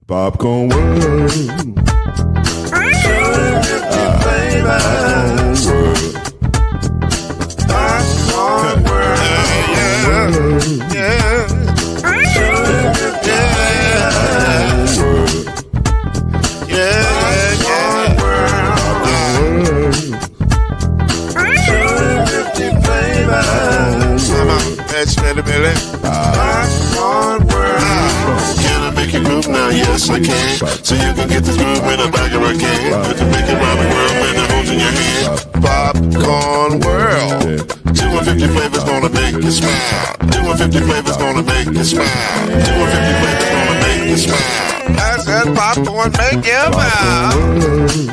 Popcorn World. Popcorn World. Yeah. Can I make you move now? Yes, I can. So you can get this move in the back of a can. Put the big Robin World and the holes in your hand. Popcorn World. 250 flavors gonna make you smile. 250 flavors gonna make you smile. 250 flavors gonna make you smile. I said popcorn make you smile.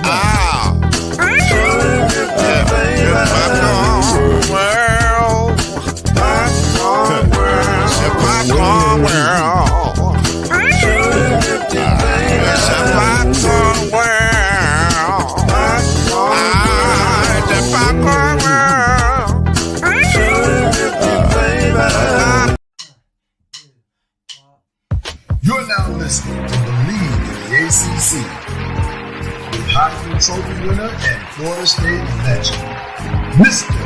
Ah. Popcorn World. Popcorn World. Popcorn World. It's a popcorn world. It's a popcorn world. You're now listening to Bleav in the ACC with Heisman Trophy winner and Florida State legend, Mr.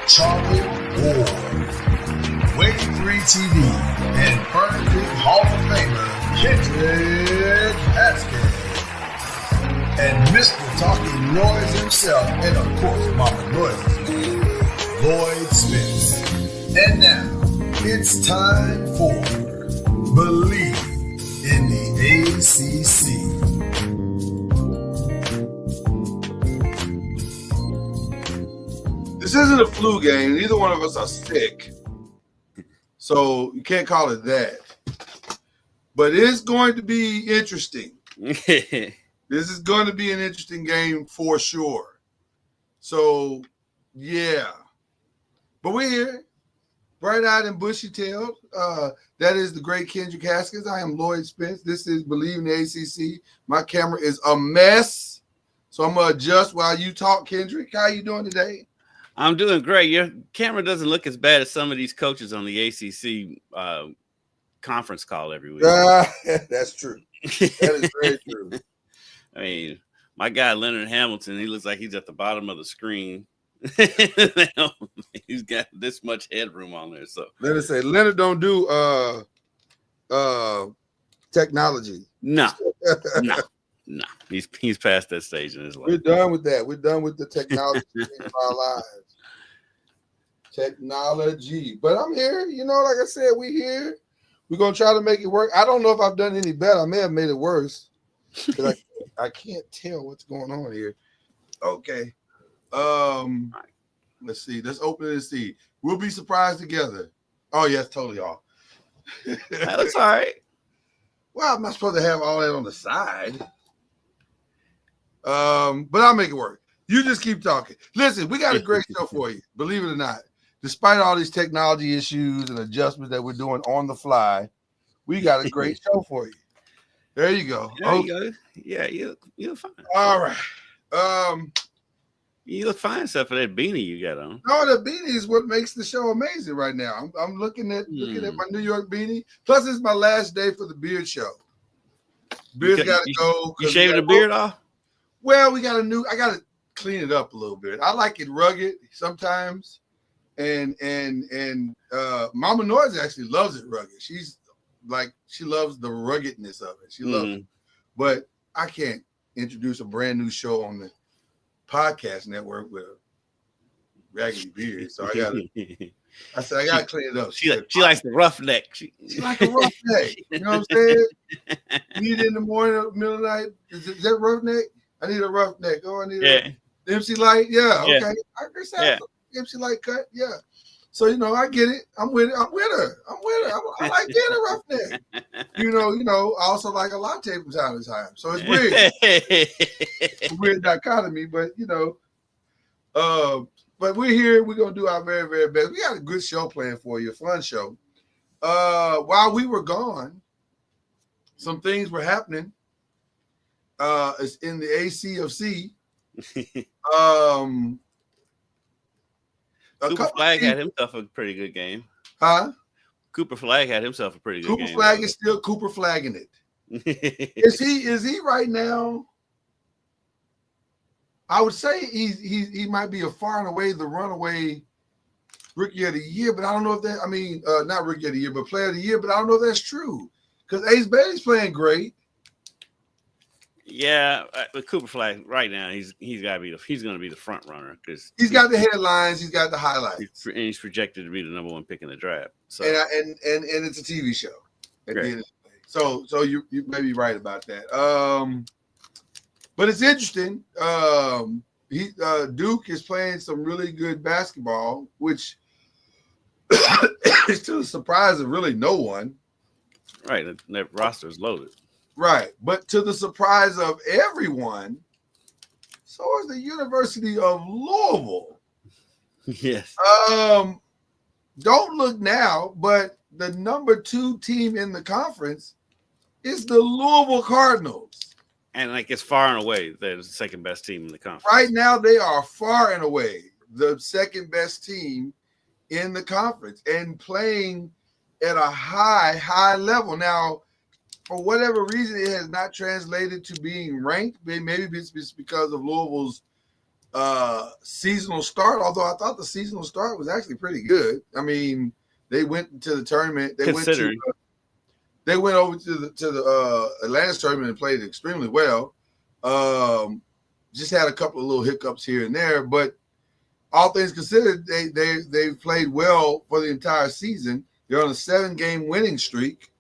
Charlie Ward, Wave 3 TV, and Burn Big Hall of Famer Kendrick Haskins, and Mr. Talking Noise himself, and of course Mama Noise's man, Lloyd Smith. And now, it's time for Bleav in the ACC. This isn't a flu game. Neither one of us are sick. So you can't call it that. But it's going to be interesting. This is going to be an interesting game for sure. So, yeah. But we're here, bright-eyed and bushy-tailed. That is the great Kendrick Haskins. I am Lloyd Spence. This is Bleav in the ACC. My camera is a mess, so I'm going to adjust while you talk, Kendrick. How you doing today? I'm doing great. Your camera doesn't look as bad as some of these coaches on the ACC conference call every week. That's true. That is very true. I mean, my guy Leonard Hamilton, he looks like he's at the bottom of the screen. He's got this much headroom on there. So Leonard don't do technology. No. He's past that stage in his life. We're done with that. We're done with the technology in our lives. Technology. But I'm here. You know, like I said, we here. We're going to try to make it work. I don't know if I've done any better. I may have made it worse. Because I can't tell what's going on here. Okay. Let's see. Let's open it and see. We'll be surprised together. Oh, yes, totally off. That looks all right. Well, I'm not supposed to have all that on the side. But I'll make it work. You just keep talking. Listen, we got a great show for you. Believe it or not. Despite all these technology issues and adjustments that we're doing on the fly, we got a great show for you. There you go. There you go. Yeah, you look fine. All right. You look fine except for that beanie you got on. No, the beanie is what makes the show amazing right now. I'm looking at my New York beanie. Plus, it's my last day for the beard show. Beard's got to go. You shaving the beard off? Well, I got to clean it up a little bit. I like it rugged sometimes. And Mama Noise actually loves it rugged. She loves the ruggedness of it. She loves it. But I can't introduce a brand new show on the podcast network with a raggedy beard. So I gotta clean it up. She likes the roughneck. She like a roughneck. You know what I'm saying? Need it in the morning, middle of the night. Is that roughneck? I need a roughneck. Oh, I need a MC Light. Yeah, okay. I guess that's MC Light cut. Yeah. So I get it. I'm with it. I'm with her. I like being a roughneck. You know. I also like a latte from time to time. So it's weird. It's a weird dichotomy, but but we're here. We're gonna do our very, very best. We got a good show planned for you, a fun show. While we were gone, some things were happening. It's in the ACFC. Cooper Flagg had himself a pretty good game. Huh? Cooper Flagg had himself a pretty good game. Cooper Flagg is still Cooper Flagging it. Is he right now? I would say he might be a far and away the runaway rookie of the year, but I don't know if that. I mean, not rookie of the year, but player of the year. But I don't know if that's true because Ace Bailey's playing great. Yeah, with Cooper Flag right now, he's got to be he's going to be the front runner because he's got the headlines, he's got the highlights, and he's projected to be the number one pick in the draft. So and it's a TV show. At the end of the day. So you may be right about that. But it's interesting. Duke is playing some really good basketball, which is to the surprise of really no one. Right, that roster is loaded. Right, but to the surprise of everyone, so is the University of Louisville. Yes. Don't look now, but the number 2 team in the conference is the Louisville Cardinals. And like it's far and away the second best team in the conference. Right now, they are far and away the second best team in the conference and playing at a high level. Now, for whatever reason, it has not translated to being ranked. Maybe it's because of Louisville's seasonal start, although I thought the seasonal start was actually pretty good. I mean, they went to the tournament. They went over to the Atlantis tournament and played extremely well. Just had a couple of little hiccups here and there, but all things considered, they played well for the entire season. They're on a 7-game winning streak.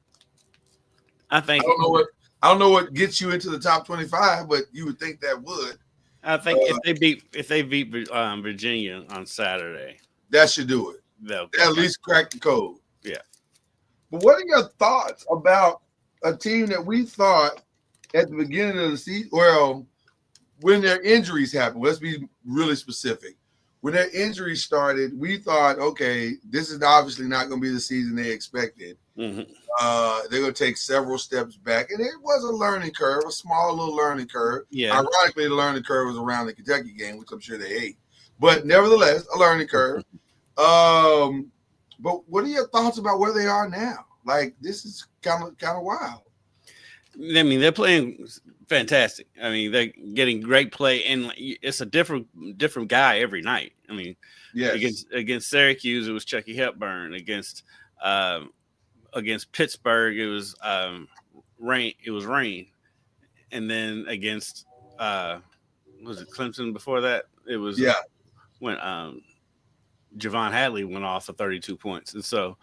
I don't know what gets you into the top 25, but you would think that would. I think if they beat Virginia on Saturday, that should do it. They'll at least crack the code. Yeah. But what are your thoughts about a team that we thought at the beginning of the season? Well, when their injuries happened, let's be really specific. When their injuries started, we thought, okay, this is obviously not going to be the season they expected. Mm-hmm. They're going to take several steps back. And it was a learning curve, a small little learning curve. Yeah. Ironically, the learning curve was around the Kentucky game, which I'm sure they hate. But nevertheless, a learning curve. But what are your thoughts about where they are now? Like, this is kind of wild. I mean, they're playing fantastic. I mean, they're getting great play, and it's a different guy every night. I mean, yes. Against Syracuse, it was Chucky Hepburn. Against Pittsburgh, it was Rain. It was Rain, and then against was it Clemson before that? It was when Javon Hadley went off for 32 points, and so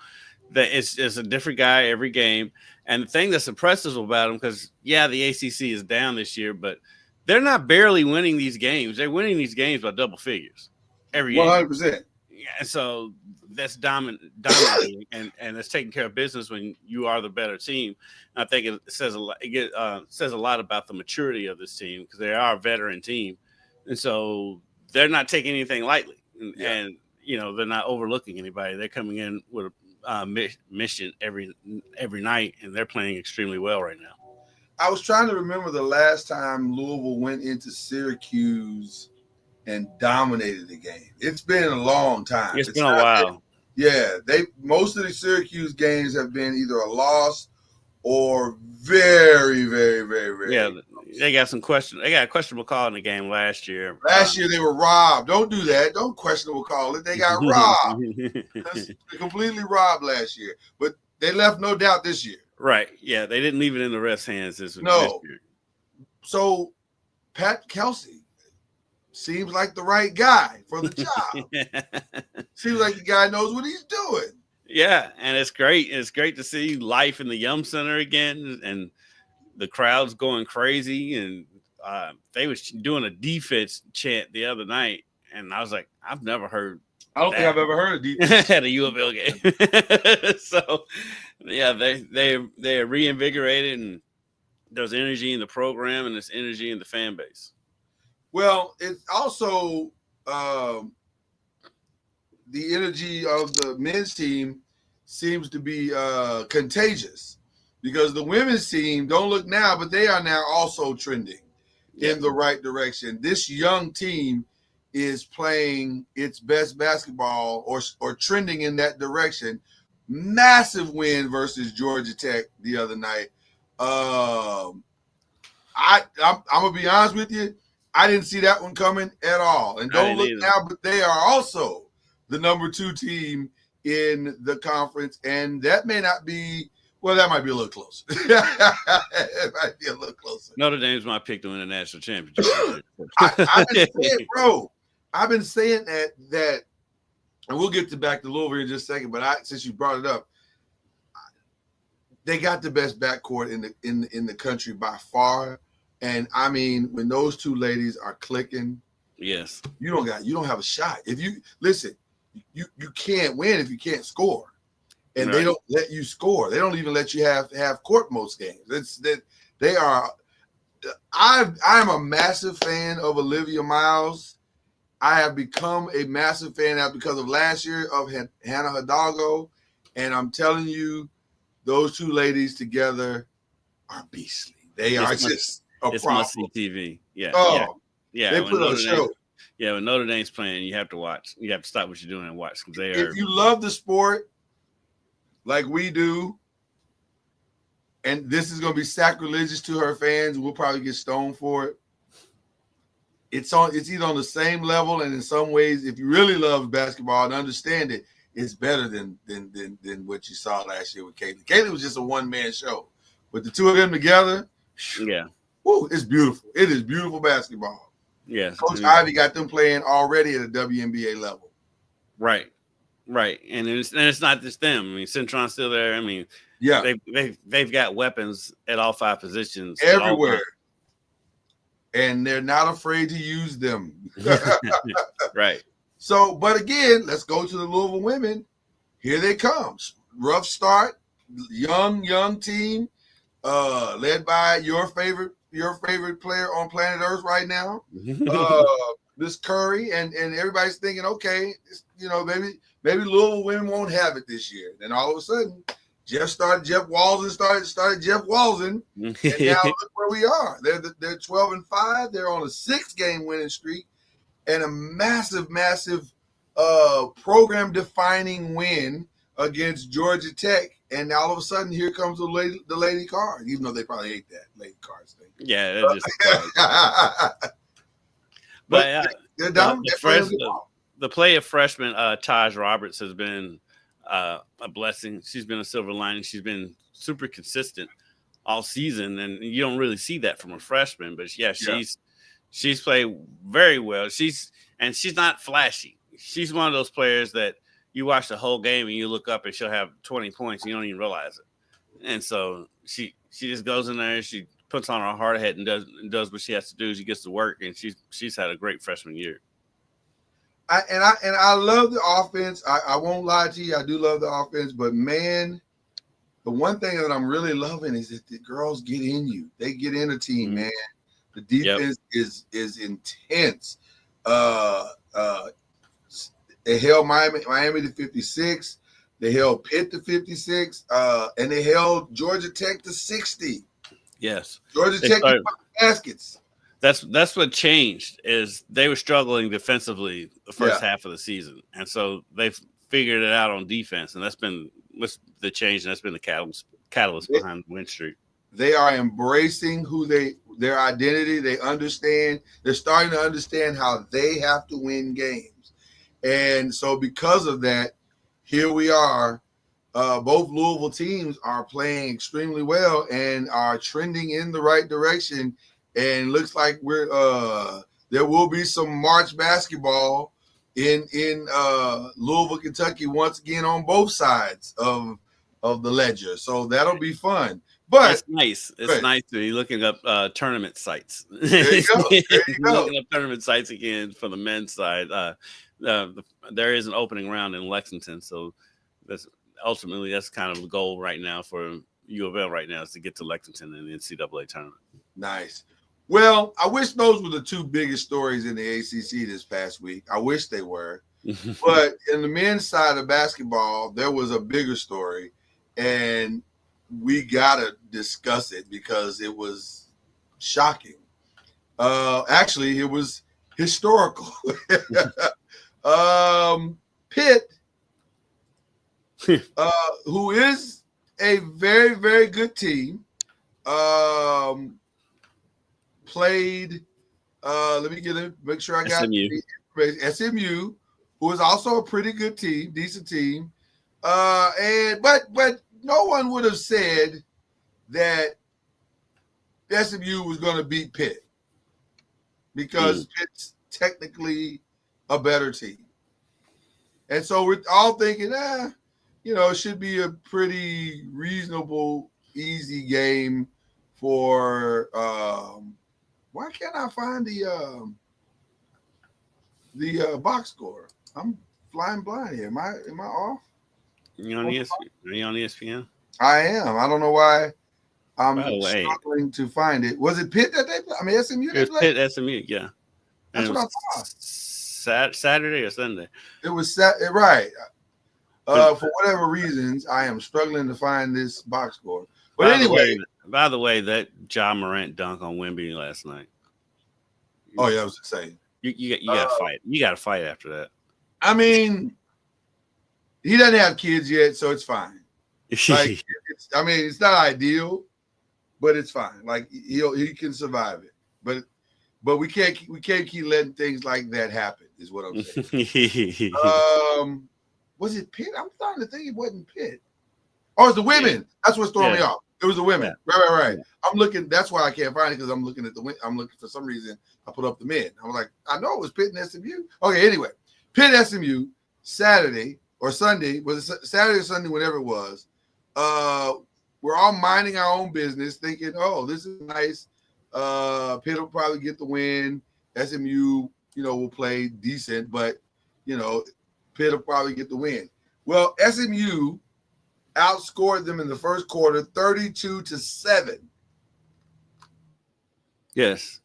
it's a different guy every game. And the thing that's impressive about them, because the ACC is down this year, but they're not barely winning these games. They're winning these games by double figures every year. 100%. Yeah, and so that's dominating and it's taking care of business when you are the better team. And I think it says a lot. Says a lot about the maturity of this team because they are a veteran team, and so they're not taking anything lightly. And they're not overlooking anybody. They're coming in with a mission every night, and they're playing extremely well right now. I was trying to remember the last time Louisville went into Syracuse and dominated the game. It's been a long time. It's been a while. Most of the Syracuse games have been either a loss or very, very, very, very. Yeah, they got some question. They got a questionable call in the game last year. Last year they were robbed. Don't do that. Don't questionable call it. They got robbed. They completely robbed last year, but they left no doubt this year. Right. Yeah, they didn't leave it in the refs' hands this year. So Pat Kelsey seems like the right guy for the job. Seems like the guy knows what he's doing. Yeah, and it's great. It's great to see life in the Yum Center again, and the crowd's going crazy. And they was doing a defense chant the other night, and I was like, I've never heard. I don't think I've ever heard a defense at a U of L game. So, yeah, they're reinvigorated, and there's energy in the program, and there's energy in the fan base. Well, it's also the energy of the men's team seems to be contagious because the women's team, don't look now, but they are now also trending in the right direction. This young team is playing its best basketball or trending in that direction. Massive win versus Georgia Tech the other night. I'm gonna be honest with you. I didn't see that one coming at all. And don't look now, but they are also the number 2 team in the conference, and that may not be. Well, that might be a little closer. It might be a little closer. Notre Dame's my pick to win a national championship. I've been saying, bro. I've been saying that, and we'll get back to Louisville in just a second. But since you brought it up, they got the best backcourt in the country by far. And I mean, when those 2 ladies are clicking, yes, you don't have a shot. If you listen, you can't win if you can't score. And They don't let you score. They don't even let you have court most games. It's that they are. I'm a massive fan of Olivia Miles. I have become a massive fan now because of last year of Hannah Hidalgo, and I'm telling you, those 2 ladies together are beastly. They are just a problem. Must-see TV. Yeah. Oh, yeah. They put on a show. Yeah, when Notre Dame's playing, you have to watch. You have to stop what you're doing and watch because they are. If you love the sport like we do, and this is going to be sacrilegious to her fans, we'll probably get stoned for it. It's either on the same level, and in some ways, if you really love basketball and understand it, it's better than what you saw last year with Caitlin. Caitlin was just a one-man show, but the 2 of them together, woo, it's beautiful. It is beautiful basketball. Yes, Coach Ivy got them playing already at a WNBA level. Right, and it's not just them. I mean, Centron's still there. I mean, yeah, they've got weapons at all 5 positions everywhere. And they're not afraid to use them. Right. So, but again, let's go to the Louisville women. Here they come. Rough start, young team, led by your favorite player on planet Earth right now, Miss Curry, and everybody's thinking, okay, maybe Louisville women won't have it this year. Then all of a sudden, Jeff Walton started Jeff Walton, and now look where we are. They're 12-5. They're on a 6-game winning streak, and a massive program-defining win against Georgia Tech. And now all of a sudden, here comes the lady card, even though they probably hate that lady cards thing. Yeah, they're just. But the play of freshman Taj Roberts has been a blessing. She's been a silver lining. She's been super consistent all season, and you don't really see that from a freshman. But she's played very well. She's not flashy. She's one of those players that you watch the whole game and you look up and she'll have 20 points and you don't even realize it. And so she just goes in there, she puts on her hard hat and does what she has to do. She gets to work, and she's had a great freshman year. I love the offense. I won't lie to you. I do love the offense, but man, the one thing that I'm really loving is that the girls get in you. They get in a team, man. The defense is intense. They held Miami to 56. They held Pitt to 56. And they held Georgia Tech to 60. Yes. Georgia Tech baskets. That's what changed, is they were struggling defensively the first half of the season. And so they've figured it out on defense. And that's been the change, and that's been the catalyst behind the win streak. They are embracing their identity. They understand. They're starting to understand how they have to win games. And so because of that, here we are. Both Louisville teams are playing extremely well and are trending in the right direction. And looks like there will be some March basketball in Louisville, Kentucky, once again on both sides of the ledger. So that'll be fun. But it's nice. It's nice to be looking up tournament sites. There you go. Looking up tournament sites again for the men's side. There is an opening round in Lexington, so that's kind of the goal right now for U of L right now, is to get to Lexington in the NCAA tournament. Nice. Well, I wish those were the 2 biggest stories in the ACC this past week. I wish they were. But in the men's side of basketball, there was a bigger story, and we got to discuss it because it was shocking. Actually, it was historical. Pitt, who is a very, very good team, played. Let me make sure I got SMU. SMU, who is also a pretty good team, decent team. But no one would have said that SMU was going to beat Pitt because Pitt's technically a better team. And so we're all thinking, it should be a pretty reasonable, easy game for why can't I find the box score? I'm flying blind here. Am I off? You on ESPN? Are you on ESPN? I am. I don't know why I'm By the way, struggling to find it. Was it Pitt that they played? I mean, SMU they it was played? Pitt SMU, yeah. That's what I thought. Saturday or Sunday? It was right. For whatever reasons, I am struggling to find this box score. But anyway. By the way, that Ja Morant dunk on Wemby last night. Oh, yeah, I was insane. You got to fight. You got to fight after that. I mean, he doesn't have kids yet, so it's fine. Like, it's not ideal, but it's fine. Like he can survive it. But we can't keep letting things like that happen. Is what I'm saying. Was it Pitt? I'm starting to think it wasn't Pitt. Oh, it's the women. Yeah. That's what's throwing me off. It was the women. Yeah. Right. Yeah. I'm looking. That's why I can't find it because I'm looking at I'm looking for some reason. I put up the men. I was like, I know it was Pitt and SMU. Okay, anyway, Pitt SMU Saturday or Sunday, was it Saturday or Sunday, whatever it was. We're all minding our own business, thinking, oh, this is nice. Pitt will probably get the win. SMU, will play decent, but Pitt will probably get the win. Well, SMU outscored them in the first quarter 32-7. Yes.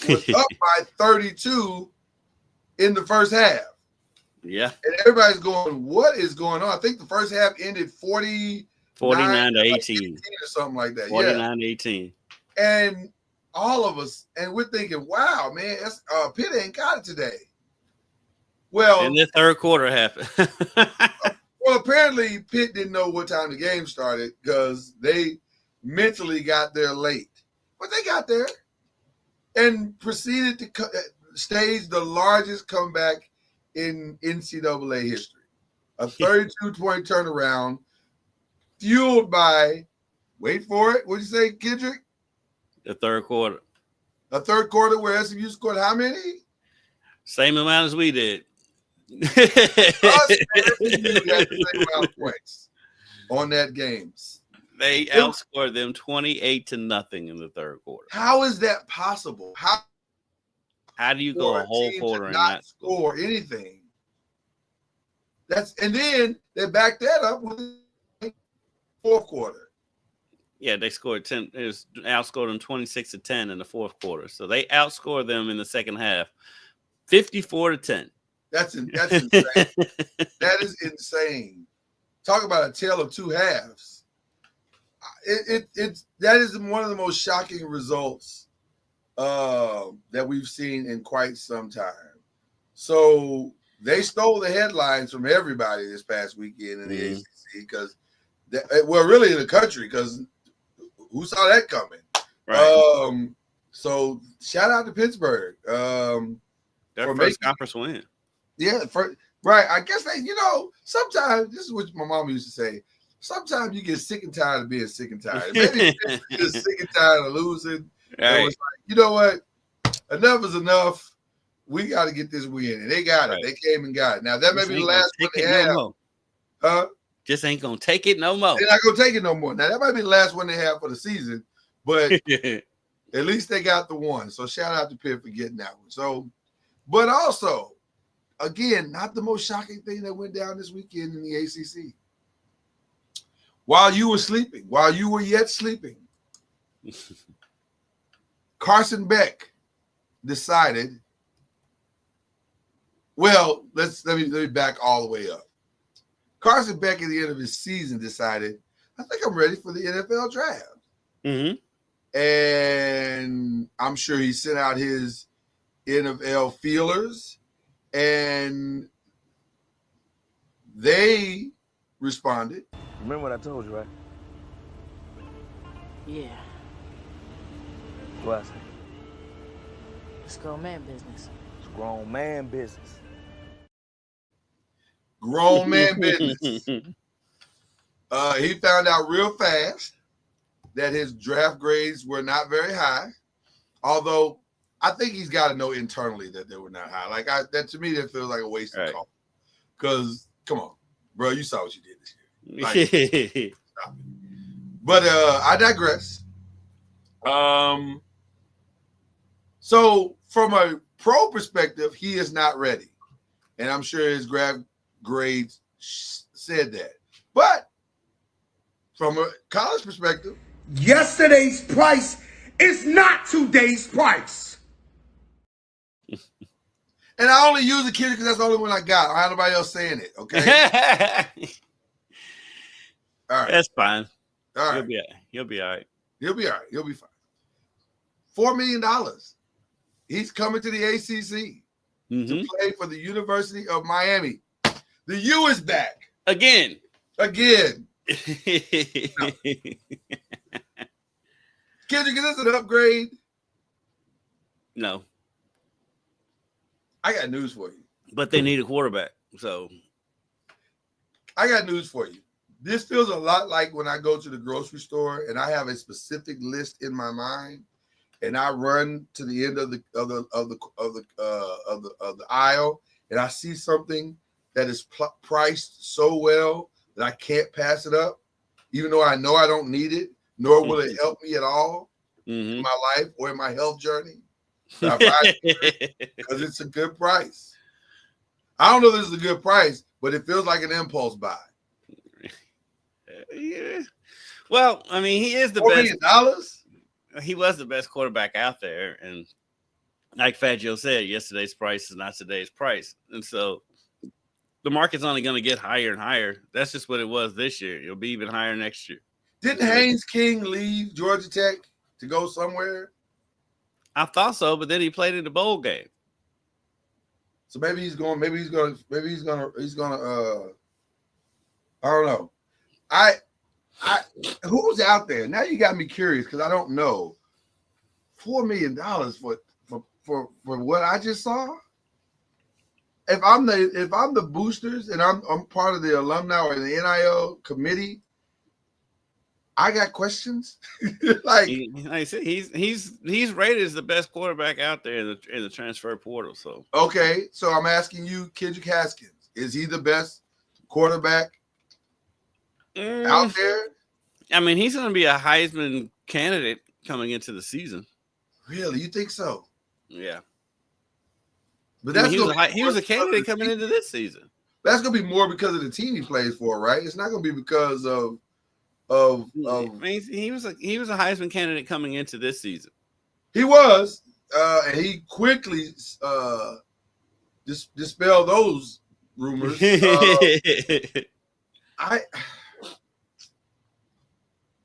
Was up by 32 in the first half. Yeah. And everybody's going, what is going on? I think the first half ended 49 to 18 or something like that. 49-18. And all of us, and we're thinking, wow, man, Pitt ain't got it today. Well, and the third quarter happened. Well, apparently Pitt didn't know what time the game started because they mentally got there late. But they got there and proceeded to stage the largest comeback in NCAA history. A 32-point turnaround fueled by, wait for it, what'd you say, Kendrick? The third quarter. A third quarter where SMU scored how many? Same amount as we did. Us and SMU had the same amount of points on that game. They outscored them 28-0 in the third quarter. How is that possible? How do you go a whole quarter and not score anything? And then they backed that up with the fourth quarter. Yeah, they scored 10. It was outscored them 26-10 in the fourth quarter. So they outscored them in the second half, 54-10. That's insane. That is insane. Talk about a tale of two halves. That is one of the most shocking results that we've seen in quite some time. So they stole the headlines from everybody this past weekend in the ACC because, really in the country because who saw that coming? Right. So shout out to Pittsburgh. Their first conference win. Yeah, right. I guess sometimes this is what my mom used to say. Sometimes you get sick and tired of being sick and tired. Maybe you're sick and tired of losing. Right. It was like, you know what? Enough is enough. We got to get this win. And they got it. They came and got it. Now, that may be the last one they have. Huh? Just ain't going to take it no more. They're not going to take it no more. Now, that might be the last one they have for the season. But at least they got the one. So, shout out to Pitt for getting that one. So, but also, again, not the most shocking thing that went down this weekend in the ACC. While you were sleeping, while you were yet sleeping, Carson Beck decided, well, let me back all the way up. Carson Beck at the end of his season decided, I think I'm ready for the NFL draft. Mm-hmm. And I'm sure he sent out his NFL feelers, and they responded. Remember what I told you, right? Yeah. What I say? It's grown man business. It's grown man business. Grown man business. He found out real fast that his draft grades were not very high, although I think he's got to know internally that they were not high. Like that to me, that feels like a waste of call. Because come on, bro, you saw what you did this year. Like, stop it. But I digress. So from a pro perspective, he is not ready, and I'm sure his grades said that. But from a college perspective, Yesterday's price is not today's price. and I only use the kid because that's the only one I got. I don't have nobody else saying it. Okay. All right. That's fine. All right. He'll be all right. He'll be all right. He'll be fine. $4 million. He's coming to the ACC to play for the University of Miami. The U is back. Again. Again. No. Kendrick, is this an upgrade? No. I got news for you. But they need a quarterback. So I got news for you. This feels a lot like when I go to the grocery store and I have a specific list in my mind, and I run to the end of the aisle, and I see something that is priced so well that I can't pass it up, even though I know I don't need it, nor will it help me at all in my life or in my health journey. So I buy it because it's a good price. I don't know if this is a good price, but it feels like an impulse buy. Yeah. Well, I mean, he is the $4 best. million? He was the best quarterback out there, and like Fat Joe said, yesterday's price is not today's price, and so the market's only going to get higher and higher. That's just what it was this year. It'll be even higher next year. Didn't Haynes King leave Georgia Tech to go somewhere? I thought so, but then he played in the bowl game. So maybe he's gonna I don't know. Who's out there? Now you got me curious because I don't know. $4 million for what I just saw? If I'm the boosters and I'm part of the alumni or the NIL committee, I got questions. like I said, he's rated as the best quarterback out there in the transfer portal. So okay, so I'm asking you, Kendrick Haskins, is he the best quarterback out there? I mean, he's going to be a Heisman candidate coming into the season. Really, you think so? Yeah, but that's he was a candidate coming into this season. That's going to be more because of the team he plays for, right? It's not going to be because of. I mean, he was a Heisman candidate coming into this season. He was, and he quickly dispelled those rumors.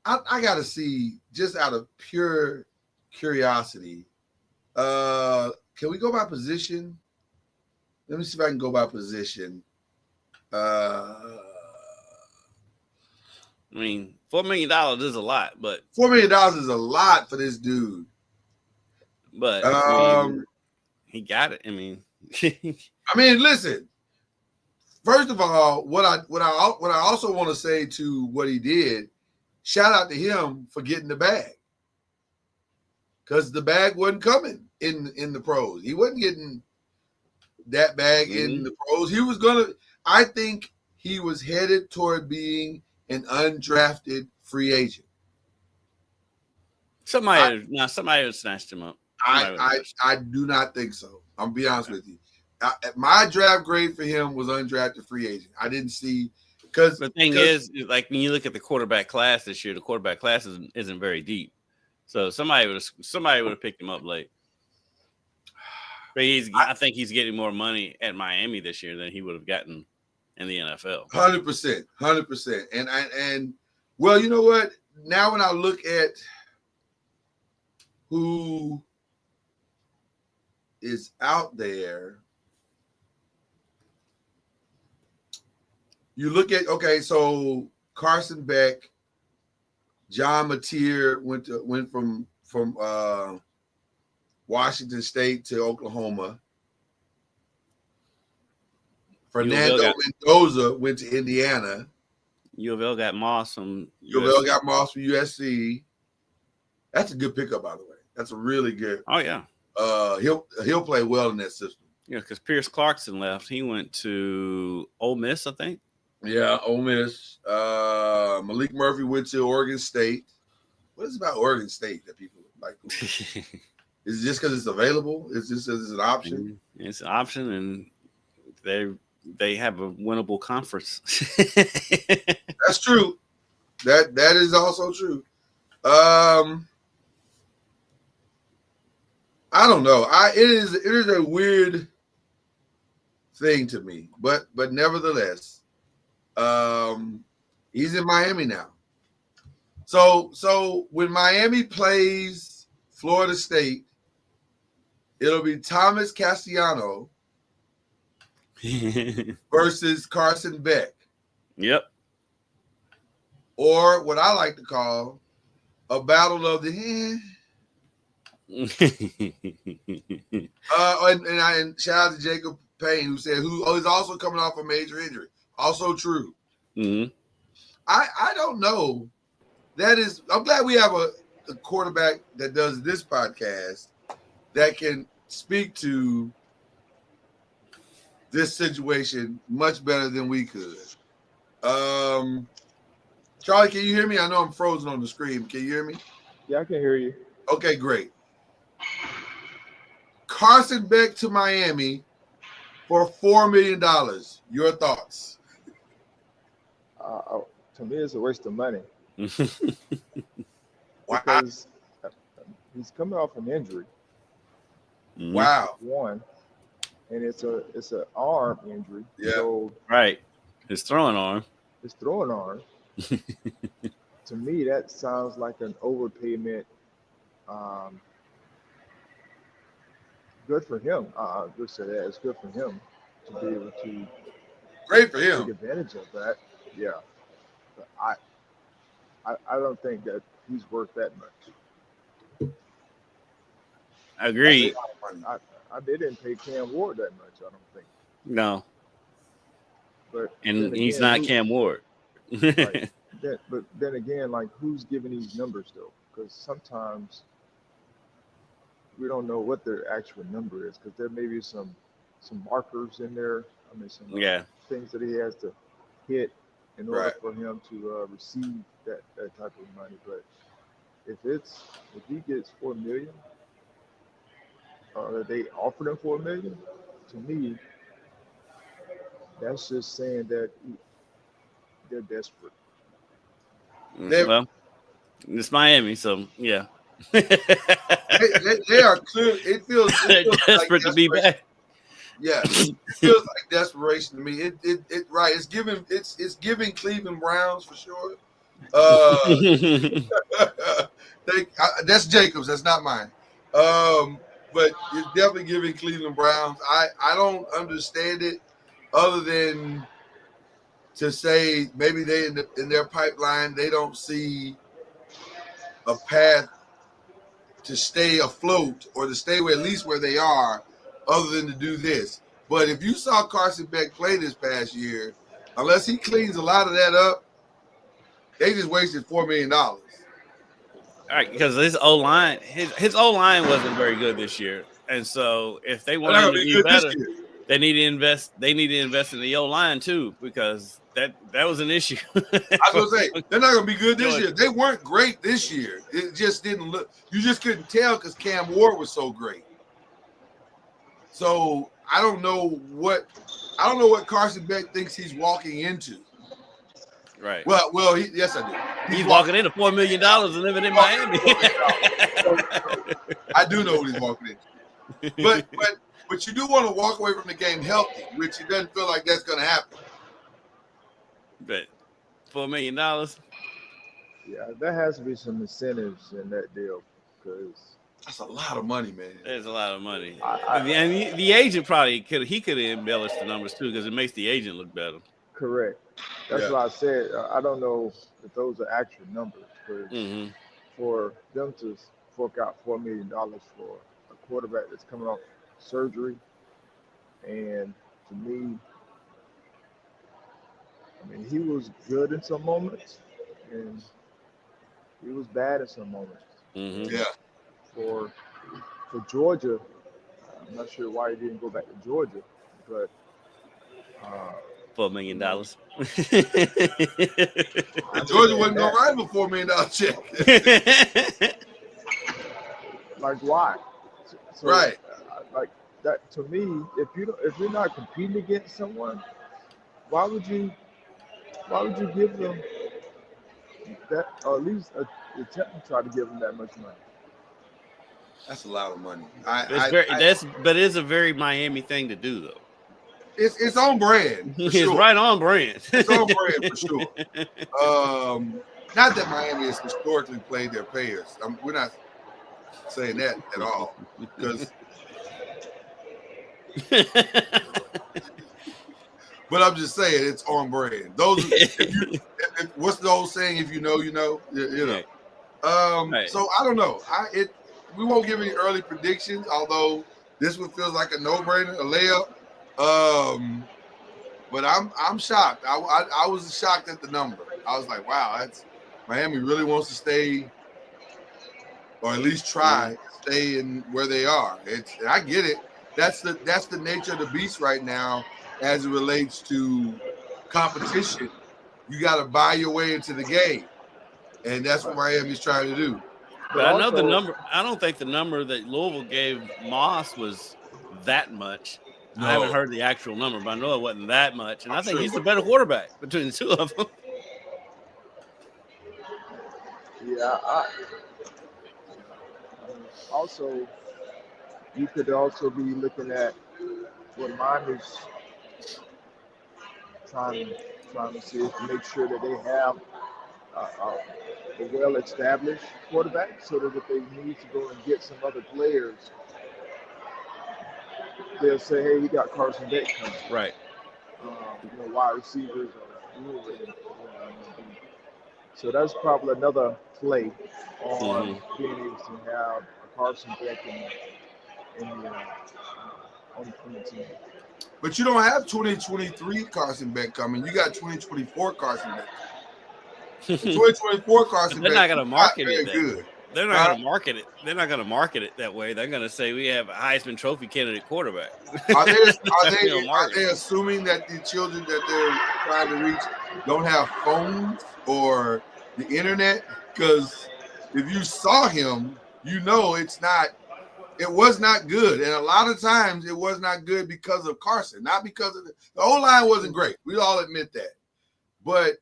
I gotta see, just out of pure curiosity. Can we go by position? Let me see if I can go by position. I mean, $4 million is a lot, but $4 million is a lot for this dude. But he got it. I mean, listen. First of all, what I also want to say to what he did, shout out to him for getting the bag, because the bag wasn't coming in the pros. He wasn't getting that bag in the pros. He was gonna. I think he was headed toward being an undrafted free agent. Somebody would snatched him up. I do not think so. I'm gonna be honest with you. My draft grade for him was undrafted free agent. I didn't see, because the thing is, like when you look at the quarterback class this year, the quarterback class isn't very deep. So somebody would have picked him up late. But I think he's getting more money at Miami this year than he would have gotten in the NFL. 100%. And well, you know what? Now when I look at who is out there, you look at, okay, so Carson Beck, John Mateer went from Washington State to Oklahoma. Fernando Mendoza went to Indiana. U of L got Moss from U of L got Moss from USC. That's a good pickup, by the way. That's a really good. Oh yeah. He'll play well in that system. Yeah, because Pierce Clarkson left. He went to Ole Miss, I think. Yeah, Ole Miss. Malik Murphy went to Oregon State. What is it about Oregon State that people like? Is it just because it's available? Is this is an option? It's an option, and they have a winnable conference. That's true. That is also true. I don't know. It is a weird thing to me, but nevertheless, he's in Miami now. So when Miami plays Florida State, it'll be Thomas Castellanos versus Carson Beck. Yep. Or what I like to call a battle of the Mhm. and shout out to Jacob Payne who said is also coming off a major injury. Also true. Mm-hmm. I don't know. I'm glad we have a quarterback that does this podcast that can speak to this situation much better than we could. Charlie, can you hear me? I know I'm frozen on the screen. Can you hear me? Yeah, I can hear you. Okay, great. Carson Beck to Miami for $4 million. Your thoughts? To me, it's a waste of money. Wow. Because he's coming off an injury. Wow. One, and it's an arm injury. Yeah. So Right. His throwing arm. his throwing arm. To me, that sounds like an overpayment. Good for him. Just say that it's good for him to be able to Great for take him. advantage of that. Yeah, but I don't think that he's worth that much. Agreed. They didn't pay Cam Ward that much. I don't think. No. But And then he's again, not Cam Ward. Right. But then again, like who's giving these numbers though? Because sometimes we don't know what their actual number is because there may be some markers in there. I mean, some things that he has to hit in order for him to receive that type of money. But if he gets $4 million, they offered him $4 million. To me, that's just saying that they're desperate. Well, it's Miami, so yeah. They are clear. It feels desperate like to be back. Yeah, it feels like desperation to me. It right. It's giving Cleveland Browns for sure. That's Jacobs. That's not mine. But it's definitely giving Cleveland Browns. I don't understand it other than to say maybe they in their pipeline they don't see a path to stay afloat or to stay at least where they are other than to do this. But if you saw Carson Beck play this past year, unless he cleans a lot of that up, they just wasted $4 million. All right, because his O-line, his O-line wasn't very good this year. And so if they want him to be better, they need to invest. They need to invest in the O-line too, because that was an issue. I was gonna say they're not gonna be good this year. They weren't great this year. It just didn't look. You just couldn't tell because Cam Ward was so great. So I don't know what Carson Beck thinks he's walking into. Right. Well, yes, I do. He's walking into $4 million and living in Miami. I do know what he's walking into. But you do want to walk away from the game healthy, which it doesn't feel like that's going to happen. But $4 million. Yeah, there has to be some incentives in that deal because that's a lot of money, man. There's a lot of money. And the agent probably could have embellished the numbers too because it makes the agent look better. Correct. That's what I said. I don't know if those are actual numbers. For them to fork out $4 million for a quarterback that's coming off surgery. And to me, I mean, he was good in some moments, and he was bad in some moments. Mm-hmm. Yeah. For Georgia, I'm not sure why he didn't go back to Georgia, but $4 million. I Georgia wasn't understand gonna that. write him a $4 million check. Like why? So, Right. like that to me, if you're not competing against someone, why would you give them that, or at least attempt to try to give them that much money? That's a lot of money. But it's a very Miami thing to do, though. It's on brand. For It's sure. right on brand. It's on brand for sure. Not that Miami has historically played their players. We're not saying that at all, because. But I'm just saying it's on brand. Those, what's the old saying? If you know, you know. You know. Right. So I don't know. We won't give any early predictions, although this one feels like a no-brainer, a layup. But I'm shocked. I was shocked at the number. I was like, wow, that's Miami really wants to stay, or at least try to stay in where they are. And I get it. That's the nature of the beast right now as it relates to competition. You got to buy your way into the game, and that's what Miami's trying to do. But I know the number. I don't think the number that Louisville gave Moss was that much. No. I haven't heard the actual number, but I know it wasn't that much. And I think he's the better quarterback between the two of them. Yeah. Also, you could also be looking at what Miami's trying to see is to make sure that they have a well-established quarterback, so that if they need to go and get some other players, they'll say, "Hey, we got Carson Beck coming." Right. Wide receivers are so that's probably another play on being able to have a Carson Beck on the team. But you don't have 2023 Carson Beck coming. You got 2024 Carson Beck. 2024 Carson They're Beck. not going to market very it that good. way. They're not going to market it. They're not going to market it that way. They're going to say we have a Heisman Trophy candidate quarterback. Are they assuming that the children that they're trying to reach don't have phones or the internet? Because if you saw him, you know it was not good. And a lot of times it was not good because of Carson, not because of the O-line wasn't great. We all admit that. But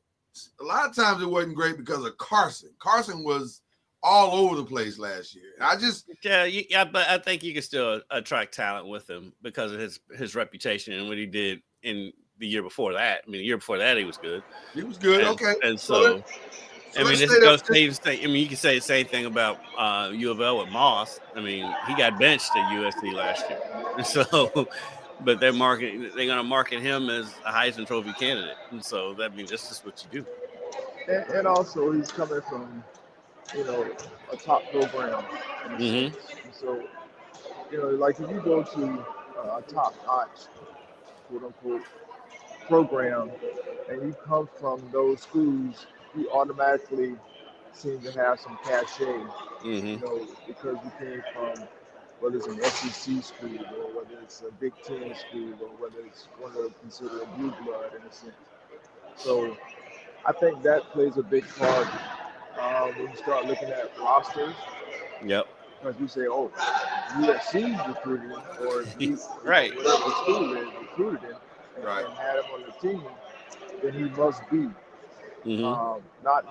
a lot of times it wasn't great because of Carson. Carson was all over the place last year. But I think you can still attract talent with him because of his reputation and what he did in the year before that. I mean, the year before that he was good. He was good. Okay. And so I mean, you can say the same thing about U of L with Moss. I mean, he got benched at USC last year. So, but they're going to market him as a Heisman Trophy candidate. And so that means that's just what you do. And also he's coming from, a top program. And so, like if you go to a top-notch, quote-unquote, program, and you come from those schools, you automatically seem to have some cachet, because you came from, whether it's an SEC school or whether it's a Big Ten school or whether it's one of considered a blue blood in a sense. So I think that plays a big part when you start looking at rosters. Yep. Because you say, oh, USC's recruiting or right. whatever school is recruited him and had him on the team, then he must be. Not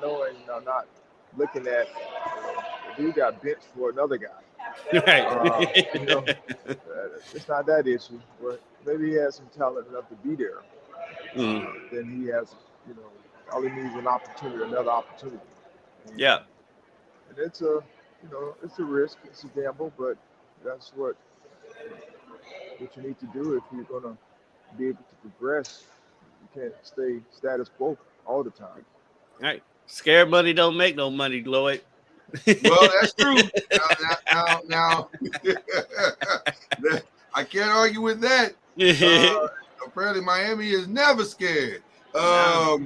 knowing, not looking at the dude got benched for another guy. Right. It's not that issue, but maybe he has some talent enough to be there. Then he has, all he needs is another opportunity. And it's a, it's a risk, it's a gamble, but that's what you need to do if you're going to be able to progress. You can't stay status quo all the time. Right. Scared money don't make no money, Lloyd. Well, that's true. Now, I can't argue with that. Apparently, Miami is never scared. But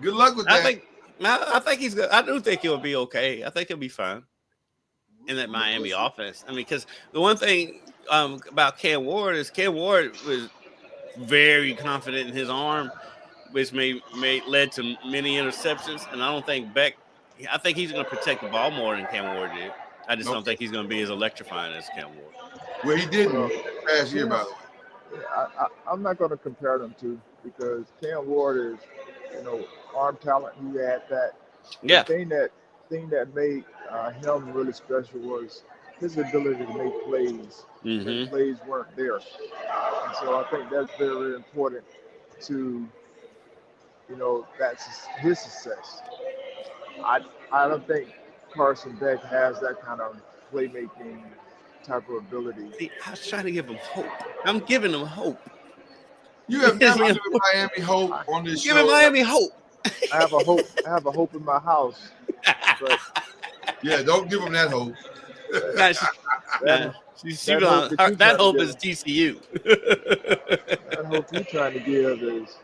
good luck with that. I think he's good. I do think he'll be okay. I think he'll be fine in that Miami offense. I mean, because the one thing about Cam Ward is Cam Ward was very confident in his arm, which led to many interceptions. And I don't think Beck. I think he's going to protect the ball more than Cam Ward did. I just don't think he's going to be as electrifying as Cam Ward. Well, he didn't last year, by the way. I'm not going to compare them two because Cam Ward is, arm talent. He had that. Yeah. The thing that made him really special was his ability to make plays. Mm-hmm. Plays weren't there, and so I think that's very important to, that's his success. I don't think Carson Beck has that kind of playmaking type of ability. See, I was trying to give him hope. I'm giving him hope. You have never given Miami hope on this show. Giving Miami hope. I have a hope in my house. But yeah, don't give him that hope. That hope is TCU. That hope you're trying to give is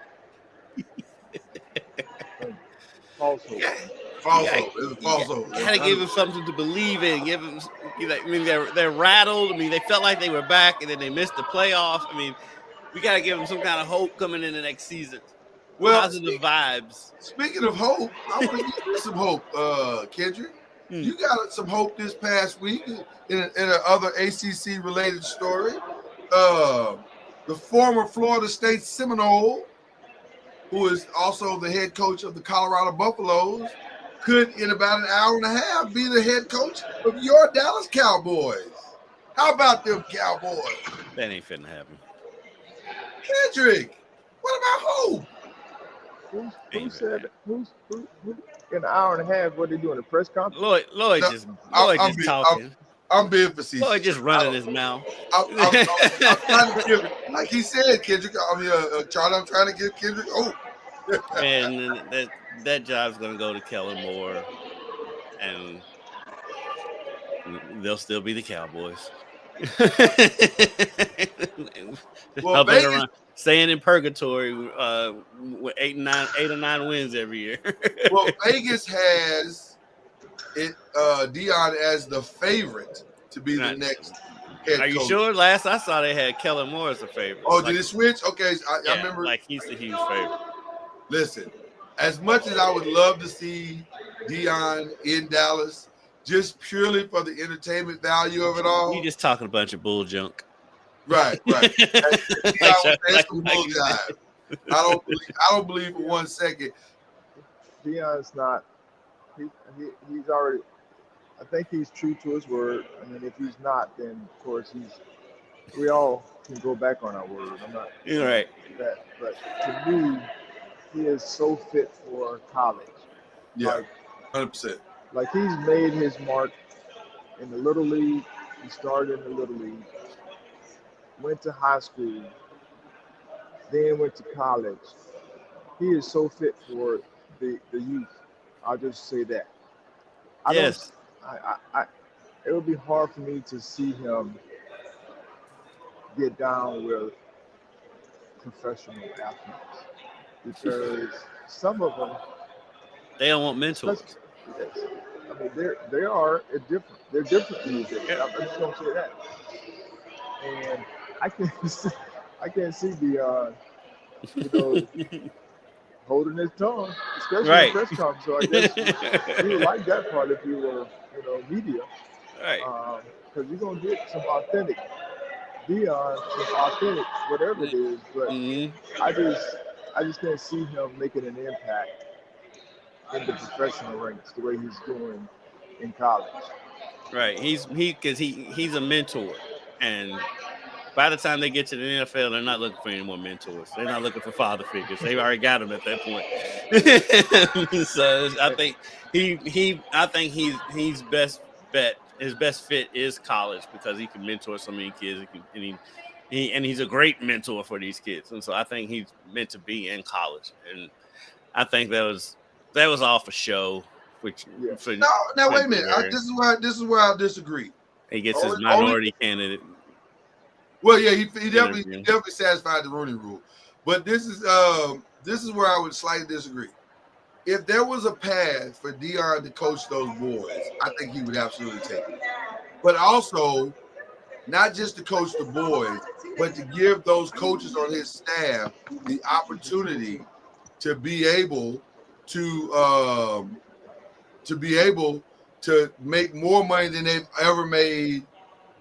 false hope. False hope. It's a false hope. You gotta give him something to believe in. Give him. I mean, they're rattled. I mean, they felt like they were back, and then they missed the playoffs. I mean, we gotta give them some kind of hope coming in the next season. Well, positive vibes. Speaking of hope, I want to give you some hope, Kendrick. You got some hope this past week in another ACC related story. The former Florida State Seminole, who is also the head coach of the Colorado Buffaloes, could in about an hour and a half be the head coach of your Dallas Cowboys. How about them Cowboys? That ain't finna happen. Kendrick, what about hope? Who said who in an hour and a half? What they doing? A press conference? Lloyd just talking. I'm being facetious. Lloyd just running his mouth. I'm trying to give, like he said, Kendrick. Charlie. I'm trying to give Kendrick hope. And that job's gonna go to Kellen Moore, and they'll still be the Cowboys. Well, Vegas, staying in purgatory with 8 or 9 wins every year. Well, Vegas has it Dion as the favorite to be the next head coach. Are you sure? Last I saw, they had Kellen Moore as a favorite. Oh, did it switch? Okay, I remember. Like he's the huge favorite. Listen, as much as I would love to see Dion in Dallas, just purely for the entertainment value of it all, You just talking a bunch of bull junk. Right. I don't believe for 1 second. Dion's not. He's already. I think he's true to his word. I mean, if he's not, then of course we all can go back on our word. I'm not. You're right. That, but to me, he is so fit for college. Yeah, 100%. Like he's made his mark in the Little League. He started in the Little League, went to high school, then went to college. He is so fit for the youth. I'll just say that. It would be hard for me to see him get down with professional athletes because some of them they don't want mentors. I mean, they are different. They're different these days. I'm just gonna say that. And I can't see Dion, holding his tongue, especially in press conference. So I guess you would like that part if you were, media, right? Because you're gonna get some authentic Dion, some authentic whatever it is. But I just can't see him making an impact in the professional ranks the way he's doing in college. Right. He's a mentor, and by the time they get to the NFL, they're not looking for any more mentors. They're not looking for father figures. They've already got them at that point. So I think he's best bet. His best fit is college because he can mentor so many kids. And he's a great mentor for these kids. And so I think he's meant to be in college. And I think that was all for show which Yeah. No, wait a minute. This is where I disagree. He gets his minority candidate. Well, yeah, he definitely satisfied the Rooney Rule, but this is where I would slightly disagree. If there was a path for Deion to coach those boys, I think he would absolutely take it. But also, not just to coach the boys, but to give those coaches on his staff the opportunity to be able to make more money than they've ever made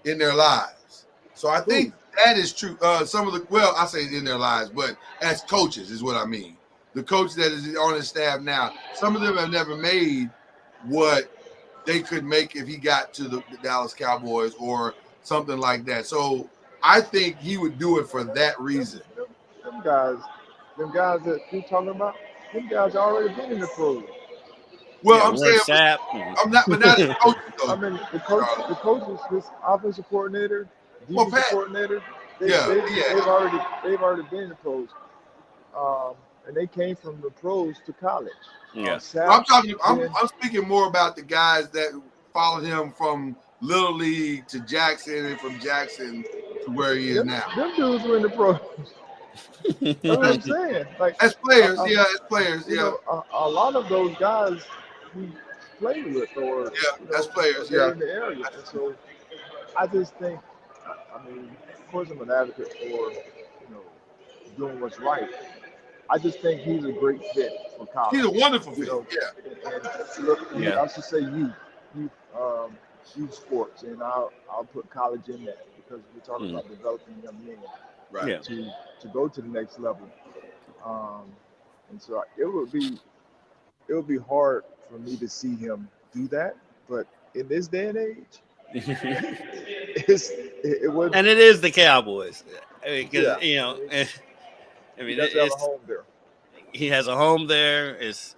in their lives. So I think that is true. I say in their lives, but as coaches is what I mean. The coach that is on his staff now, some of them have never made what they could make if he got to the Dallas Cowboys or something like that. So I think he would do it for that reason. Them guys that you're talking about, them guys already been in the pros. Well, I'm saying I'm not, but not as coaches though. I mean, the coaches, his offensive coordinator, defensive coordinator, they've already been in the pros. And they came from the pros to college. Yeah, I'm speaking more about the guys that followed him from Little League to Jackson and from Jackson to where he is now. Them dudes were in the pros. That's what I'm saying. Like as players, you know, a lot of those guys he played with, or as players, in the area. And so I just think, I mean, of course, I'm an advocate for doing what's right. I just think he's a great fit for college. He's a wonderful fit. I should say youth sports, and I'll put college in that because we're talking about developing young men, right? To go to the next level. And so it would be hard for me to see him do that, but in this day and age, it would. And it is the Cowboys, because I mean, he has a home there. He has a home there. It's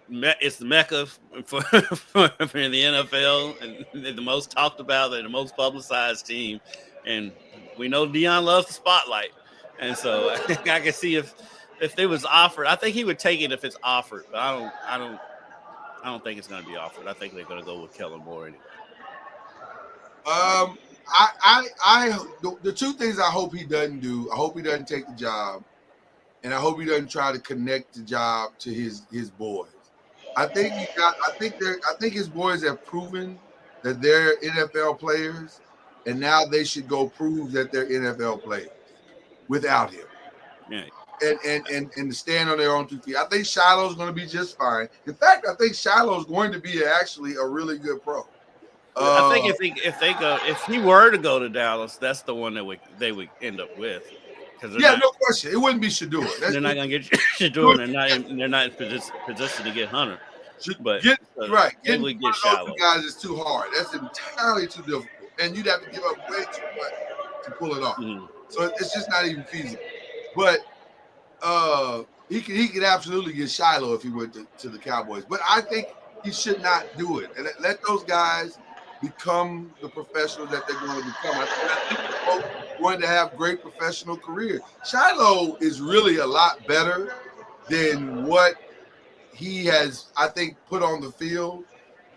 the mecca for the NFL, and the most talked about and the most publicized team. And we know Deion loves the spotlight, and so I can see if it was offered, I think he would take it if it's offered. But I don't think it's going to be offered. I think they're going to go with Kellen Moore anyway. The two things I hope he doesn't do. I hope he doesn't take the job, and I hope he doesn't try to connect the job to his boys. I think his boys have proven that they're NFL players, and now they should go prove that they're NFL players without him. Yeah. And to stand on their own 2 feet. I think Shiloh's going to be just fine. In fact, I think Shiloh's going to be actually a really good pro. I think if he were to go to Dallas, that's the one that they would end up with. No question. It wouldn't be Shedeur. They're not going to get Shedeur, and they're not in position to get Hunter. But getting they get Shiloh. Guys is too hard. That's entirely too difficult, and you'd have to give up way too much to pull it off. Mm-hmm. So it's just not even feasible. But he could absolutely get Shiloh if he went to the Cowboys. But I think he should not do it, and let those guys become the professionals that they're going to become. I think they're both going to have great professional careers. Shiloh is really a lot better than what he has, I think, put on the field.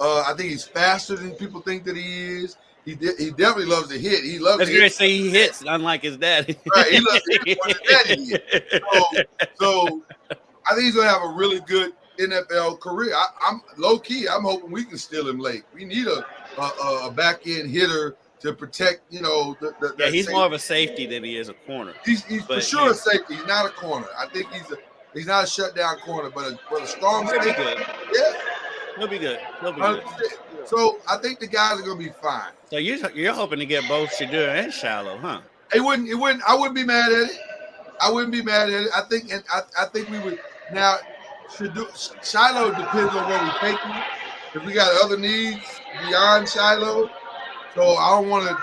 I think he's faster than people think that he is. He definitely loves to hit. He loves. That's great to say he hits, unlike his daddy. Right, he loves to hit more than daddy hit. So I think he's going to have a really good NFL career. I'm low key. I'm hoping we can steal him late. We need a back end hitter to protect. He's safety. More of a safety than he is a corner. He's for sure a safety. He's not a corner. I think he's not a shutdown corner, but a strong safety. Yeah, he'll be good. So I think the guys are going to be fine. So you're hoping to get both Shedeur and Shiloh, huh? It wouldn't. I wouldn't be mad at it. I think we would now. Shiloh depends on where we take him. If we got other needs beyond Shiloh, so I don't want to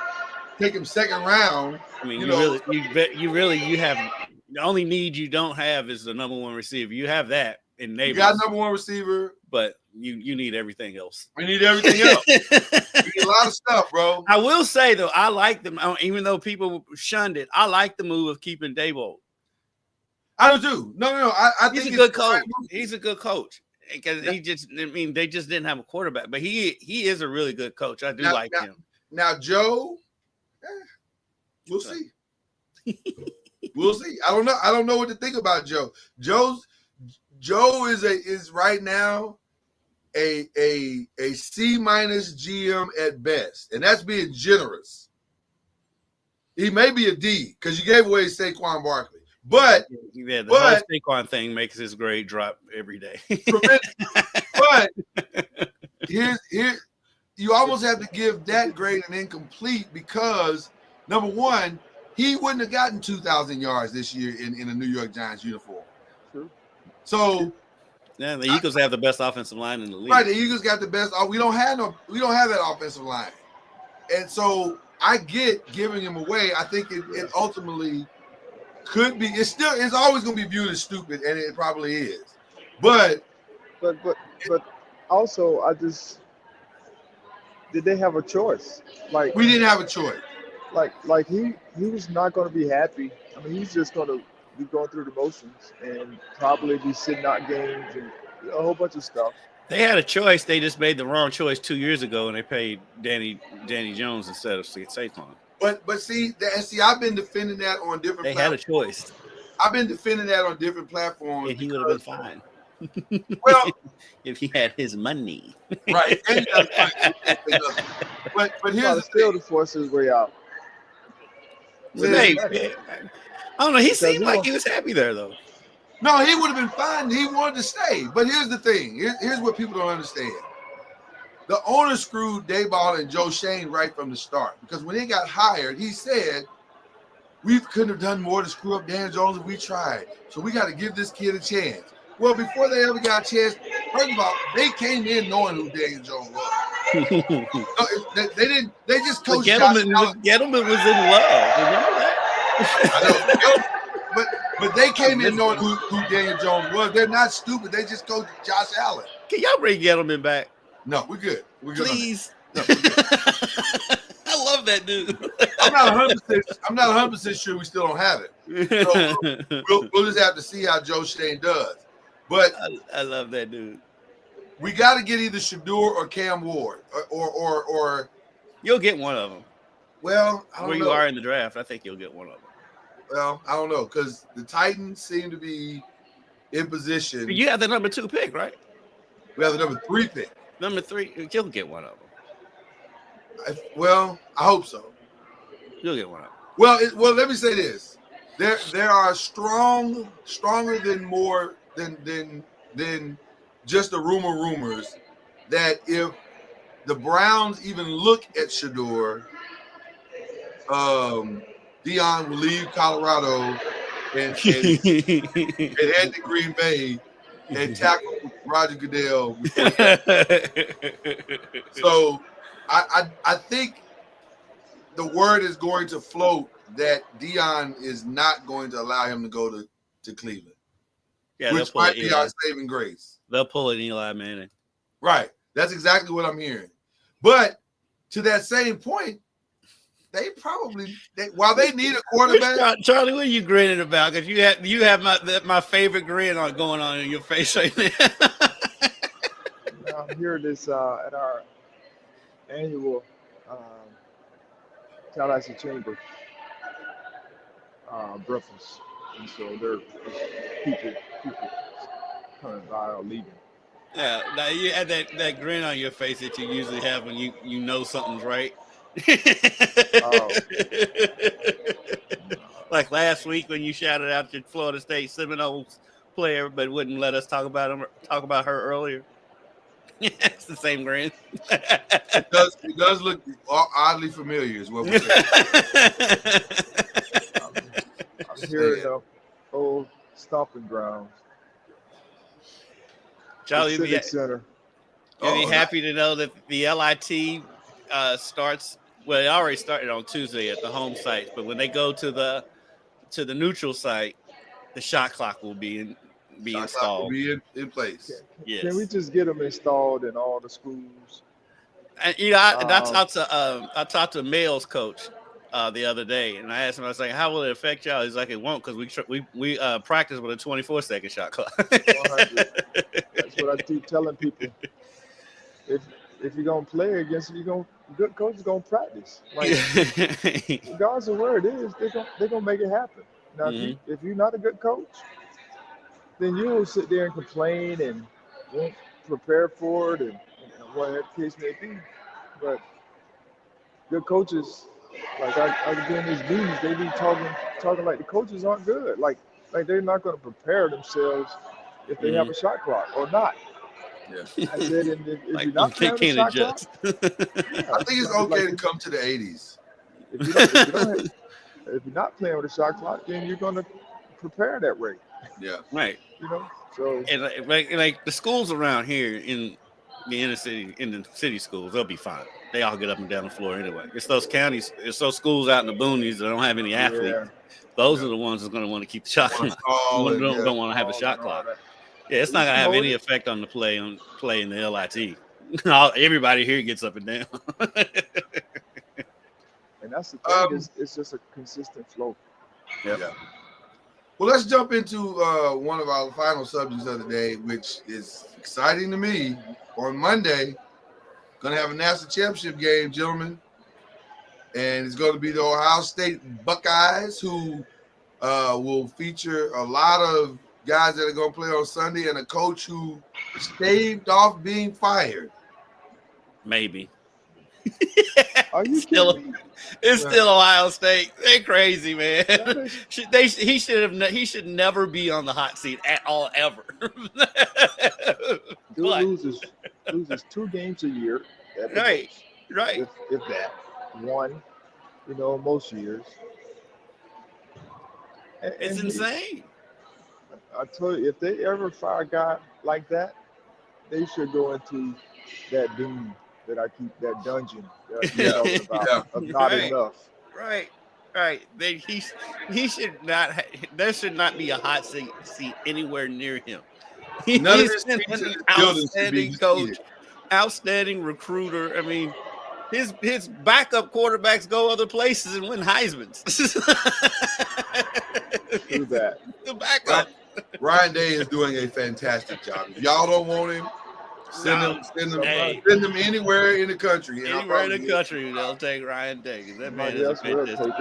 take him second round. I mean, you have the only need you don't have is the number one receiver. You have that in Neighbors. You got number one receiver, but you need everything else. We need everything else. We need a lot of stuff, bro. I will say though, I like them, even though people shunned it. I like the move of keeping Dabo. I do too. No. I he's think a good coach. He's a good coach. because they just didn't have a quarterback. But he is a really good coach. I do like him. Now, Joe, we'll see. We'll see. I don't know. I don't know what to think about Joe. Joe is right now a C- GM at best, and that's being generous. He may be a D because you gave away Saquon Barkley, but the whole Saquon thing makes his grade drop every day. But here you almost have to give that grade an incomplete because number one, he wouldn't have gotten 2,000 yards this year in a New York Giants uniform. True. So, yeah, the Eagles have the best offensive line in the league. Right, the Eagles got the best. We don't have that offensive line, and so I get giving him away. I think it ultimately could be. It's always going to be viewed as stupid, and it probably is. But also, did they have a choice? Like we didn't have a choice. Like he was not going to be happy. I mean, he's just going to be going through the motions and probably be sitting out games and a whole bunch of stuff. They had a choice. They just made the wrong choice 2 years ago, and they paid Danny Jones instead of Saquon. But see, I've been defending that on different. They had a choice. I've been defending that on different platforms, and he would have been fine. Well, if he had his money, right? But here's the still to force his way out. I don't know. He seemed like he was happy there, though. No, he would have been fine. He wanted to stay. But here's the thing. Here's what people don't understand. The owner screwed Daboll and Joe Shane right from the start. Because when they got hired, he said, we couldn't have done more to screw up Dan Jones if we tried. So we got to give this kid a chance. Well, before they ever got a chance, first of all, they came in knowing who Daniel Jones was. No, they didn't. They just coached. Gettleman was in love. Remember that? I know, but they came in knowing who Daniel Jones was. They're not stupid. They just coached Josh Allen. Can y'all bring Gettleman back? No, we're good. We're good. Please. No, I love that dude. I'm not 100% sure we still don't have it. So we'll just have to see how Joe Shane does. But I love that dude. We got to get either Shador or Cam Ward, or you'll get one of them. Well, I don't know. You are in the draft, I think you'll get one of them. Well, I don't know because the Titans seem to be in position. You have the number 2 pick, right? We have the number 3 pick. Number 3, you'll get one of them. I hope so. You'll get one of them. Well, let me say this: there are stronger than more than just the rumors that if the Browns even look at Shador, Dion will leave Colorado and head to Green Bay and tackle Roger Goodell. So I think the word is going to float that Dion is not going to allow him to go to Cleveland. Yeah, which might be our saving grace. They'll pull an Eli Manning. Right. That's exactly what I'm hearing. But to that same point, they probably while they need a quarterback. Charlie, what are you grinning about? Because you have my favorite grin going on in your face right now. I'm hearing this at our annual Tallahassee Chamber breakfast. And so there's people coming by or leaving. Yeah, now you had that grin on your face that you usually have when you know something's right. Like last week when you shouted out your Florida State Seminoles player, but wouldn't let us talk about her earlier. It's the same grin. It does look oddly familiar, is what we're saying. I'm here at the old stomping grounds. Charlie, Civic Center. You'll be happy to know that the LIT starts. Well, it already started on Tuesday at the home site, but when they go to the neutral site, the shot clock will be installed. Will be in place. Yes. Can we just get them installed in all the schools? And I talked to Mail's coach, the other day, and I asked him, I was like, "How will it affect y'all?" He's like, "It won't, because we practice with a 24-second shot clock." 100. That's what I keep telling people. If you're gonna play against it, good coach is gonna practice. Like regardless of where it is, they're gonna make it happen. Now, if you're not a good coach, then you will sit there and complain and won't prepare for it and whatever the case may be. But good coaches, like I be in these meetings, they be talking like the coaches aren't good. Like they're not going to prepare themselves if they have a shot clock or not. Yeah. I said, and if Like, you're not they playing with a can't shot clock, adjust. I think it's okay to come to the 80s. If you're not playing with a shot clock, then you're going to prepare that way. Yeah. Right. You know, so And like the schools around here in the inner city, in the city schools, they'll be fine. They all get up and down the floor anyway. It's those counties, it's those schools out in the boonies that don't have any athletes. yeah, Those are the ones that's going to want to keep the shot clock. Don't want to have a shot clock. Yeah, it's not going to have any effect on the play in the LIT. Everybody here gets up and down. And that's the thing, it's just a consistent flow. Yeah. Well, let's jump into one of our final subjects of the day, which is exciting to me. On Monday, going to have a national championship game, gentlemen. And it's going to be the Ohio State Buckeyes, who will feature a lot of guys that are going to play on Sunday and a coach who staved off being fired. Maybe. Are you kidding me? It's still Ohio State. They're crazy, man. He should never be on the hot seat at all, ever. Dude loses 2 games a year. Right. If that. One, most years. It's insane. I tell you, if they ever fire a guy like that, they should go into that doom that I keep, that dungeon that I keep talking about, of not enough. Right. He should not. There should not be a hot seat anywhere near him. He's an outstanding coach, outstanding recruiter. I mean, his backup quarterbacks go other places and win Heismans. Do that. The backup. Ryan Day is doing a fantastic job. If y'all don't want him, send them anywhere in the country. Anywhere in the country, they'll take Ryan Day. That man is a fantastic.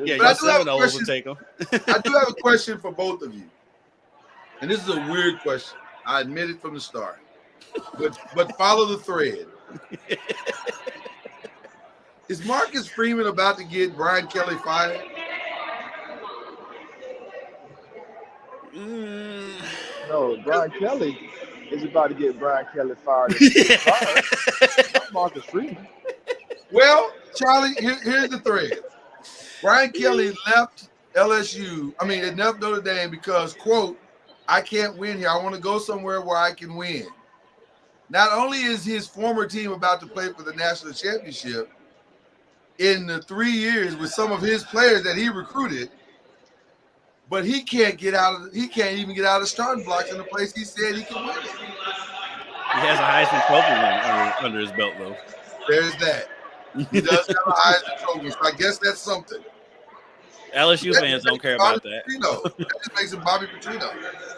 Yeah, but I do have a question. Will take him. I do have a question for both of you, and this is a weird question. I admit it from the start, but follow the thread. Is Marcus Freeman about to get Brian Kelly fired? No, Brian Kelly is about to get Brian Kelly fired. Not Marcus Freeman. Well, Charlie, here's the thread. Brian Kelly left LSU. It left Notre Dame because, quote, I can't win here. I want to go somewhere where I can win. Not only is his former team about to play for the national championship, in the 3 years with some of his players that he recruited, but he can't even get out of starting blocks in the place he said he can win it. He has a Heisman Trophy under his belt, though. There's that. He does have a Heisman Trophy, so I guess that's something. LSU fans don't care about that. That just makes him Bobby Petrino.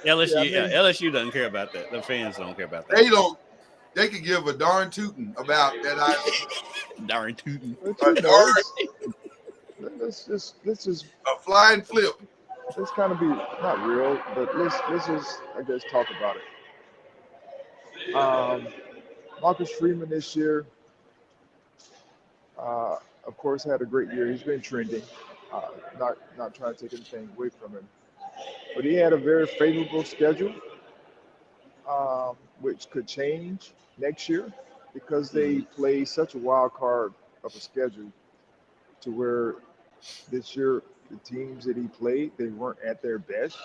LSU doesn't care about that. The fans don't care about that. They could give a darn tootin' about that Heisman. Darn tootin'. Let's just a flying flip. Let's kind of be not real, but let's just, I guess, talk about it. Marcus Freeman this year, of course, had a great year. He's been trending. Not trying to take anything away from him, but he had a very favorable schedule, which could change next year because they play such a wild card of a schedule to where this year the teams that he played, they weren't at their best,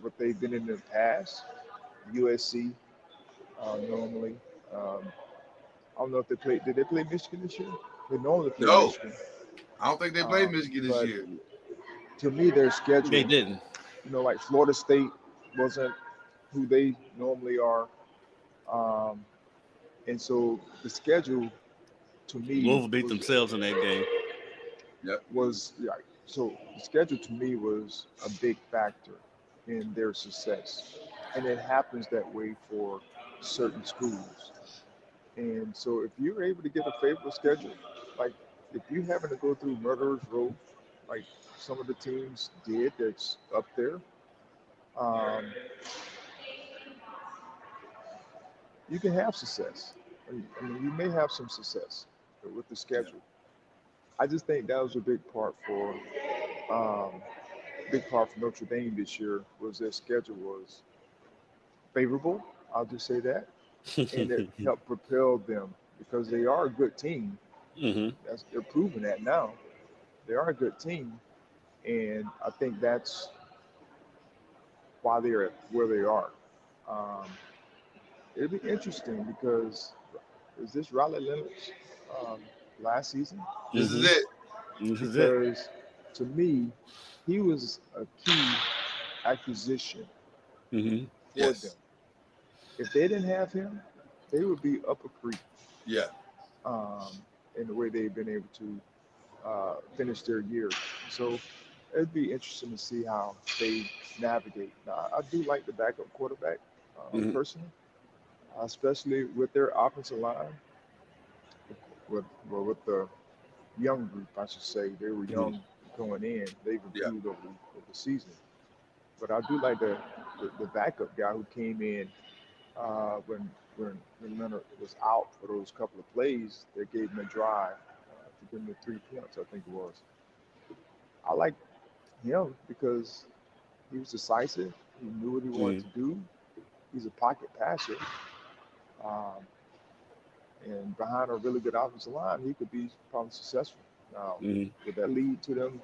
what they've been in the past. USC normally. I don't know if they played. Did they play Michigan this year? They normally play Michigan. I don't think they played Michigan this year. To me, their schedule. They didn't. Like Florida State wasn't who they normally are. And so the schedule to me Louisville beat themselves in that game. So the schedule to me was a big factor in their success, and it happens that way for certain schools. And so if you're able to get a favorable schedule, like if you happen to go through Murderers Row, like some of the teams did that's up there, you can have success. I mean, you may have some success with the schedule. I just think that was a big part for Notre Dame this year was their schedule was favorable. I'll just say that, and it helped propel them because they are a good team. They're proving that now. They are a good team, and I think that's why they're where they are. It'll be interesting because is this Riley Leonard's last season? This is it. Because to me, he was a key acquisition for them. If they didn't have him, they would be up a creek. Yeah. In the way they've been able to finish their year. So it'd be interesting to see how they navigate. Now, I do like the backup quarterback personally, especially with their offensive line, with the young group, I should say. They were young going in. They've improved over the season. But I do like the backup guy who came in when Leonard was out for those couple of plays. They gave him a drive to give him the 3 points, I think it was. I like him because he was decisive. He knew what he wanted to do. He's a pocket passer. And behind a really good offensive line, he could be probably successful. Now, would that lead to them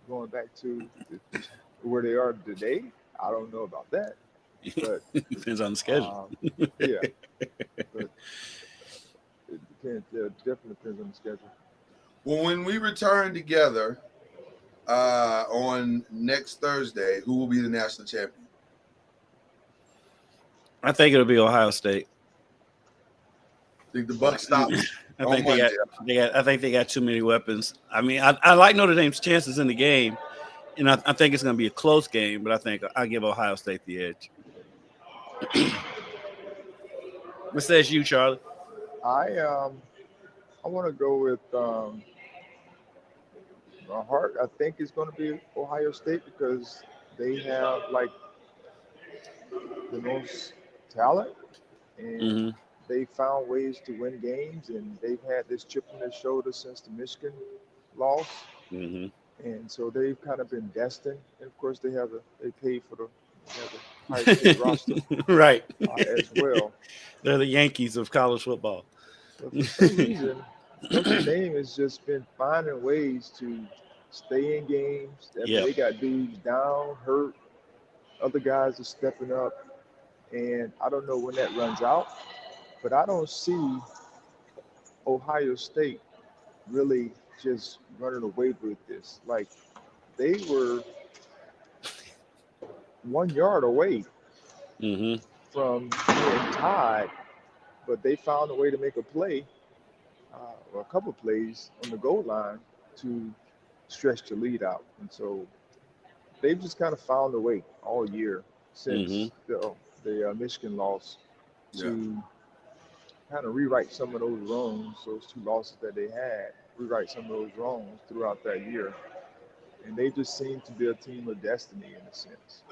going back to where they are today? I don't know about that. But depends on the schedule. But it depends. Yeah, it definitely depends on the schedule. Well, when we return together on next Thursday, who will be the national champion? I think it'll be Ohio State. Think the Bucks stop? I think they got too many weapons. I mean, I like Notre Dame's chances in the game, and I think it's going to be a close game. But I think I'll give Ohio State the edge. What says you, Charlie? I want to go with my heart. I think it's going to be Ohio State because they have like the most talent and they found ways to win games, and they've had this chip on their shoulder since the Michigan loss. And so they've kind of been destined. And of course, they paid for the highest paid roster, right? As well. They're the Yankees of college football. But for some reason, Notre Dame has just been finding ways to stay in games. They got dudes down, hurt. Other guys are stepping up, and I don't know when that runs out. But I don't see Ohio State really just running away with this. Like, they were 1 yard away from being tied, but they found a way to make a play, or a couple plays on the goal line to stretch the lead out. And so they've just kind of found a way all year since the Michigan loss to kind of rewrite some of those wrongs, those 2 losses that they had, rewrite some of those wrongs throughout that year. And they just seem to be a team of destiny in a sense.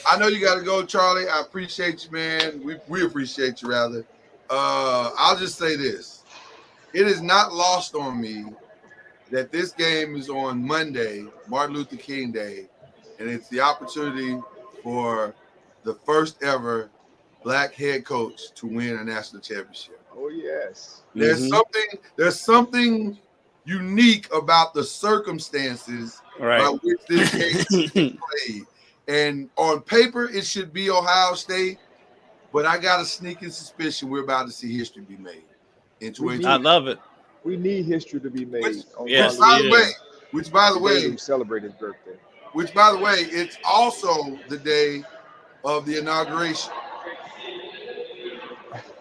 I know you got to go, Charlie. I appreciate you, man. We appreciate you, rather. I'll just say this. It is not lost on me that this game is on Monday, Martin Luther King Day, and it's the opportunity for the first ever Black head coach to win a national championship. Oh, yes. There's something unique about the circumstances by which this game is played. And on paper, it should be Ohio State, but I got a sneaking suspicion we're about to see history be made. I love it. We need history to be made. Which, by the way, we celebrate his birthday. Which, by the way, it's also the day of the inauguration.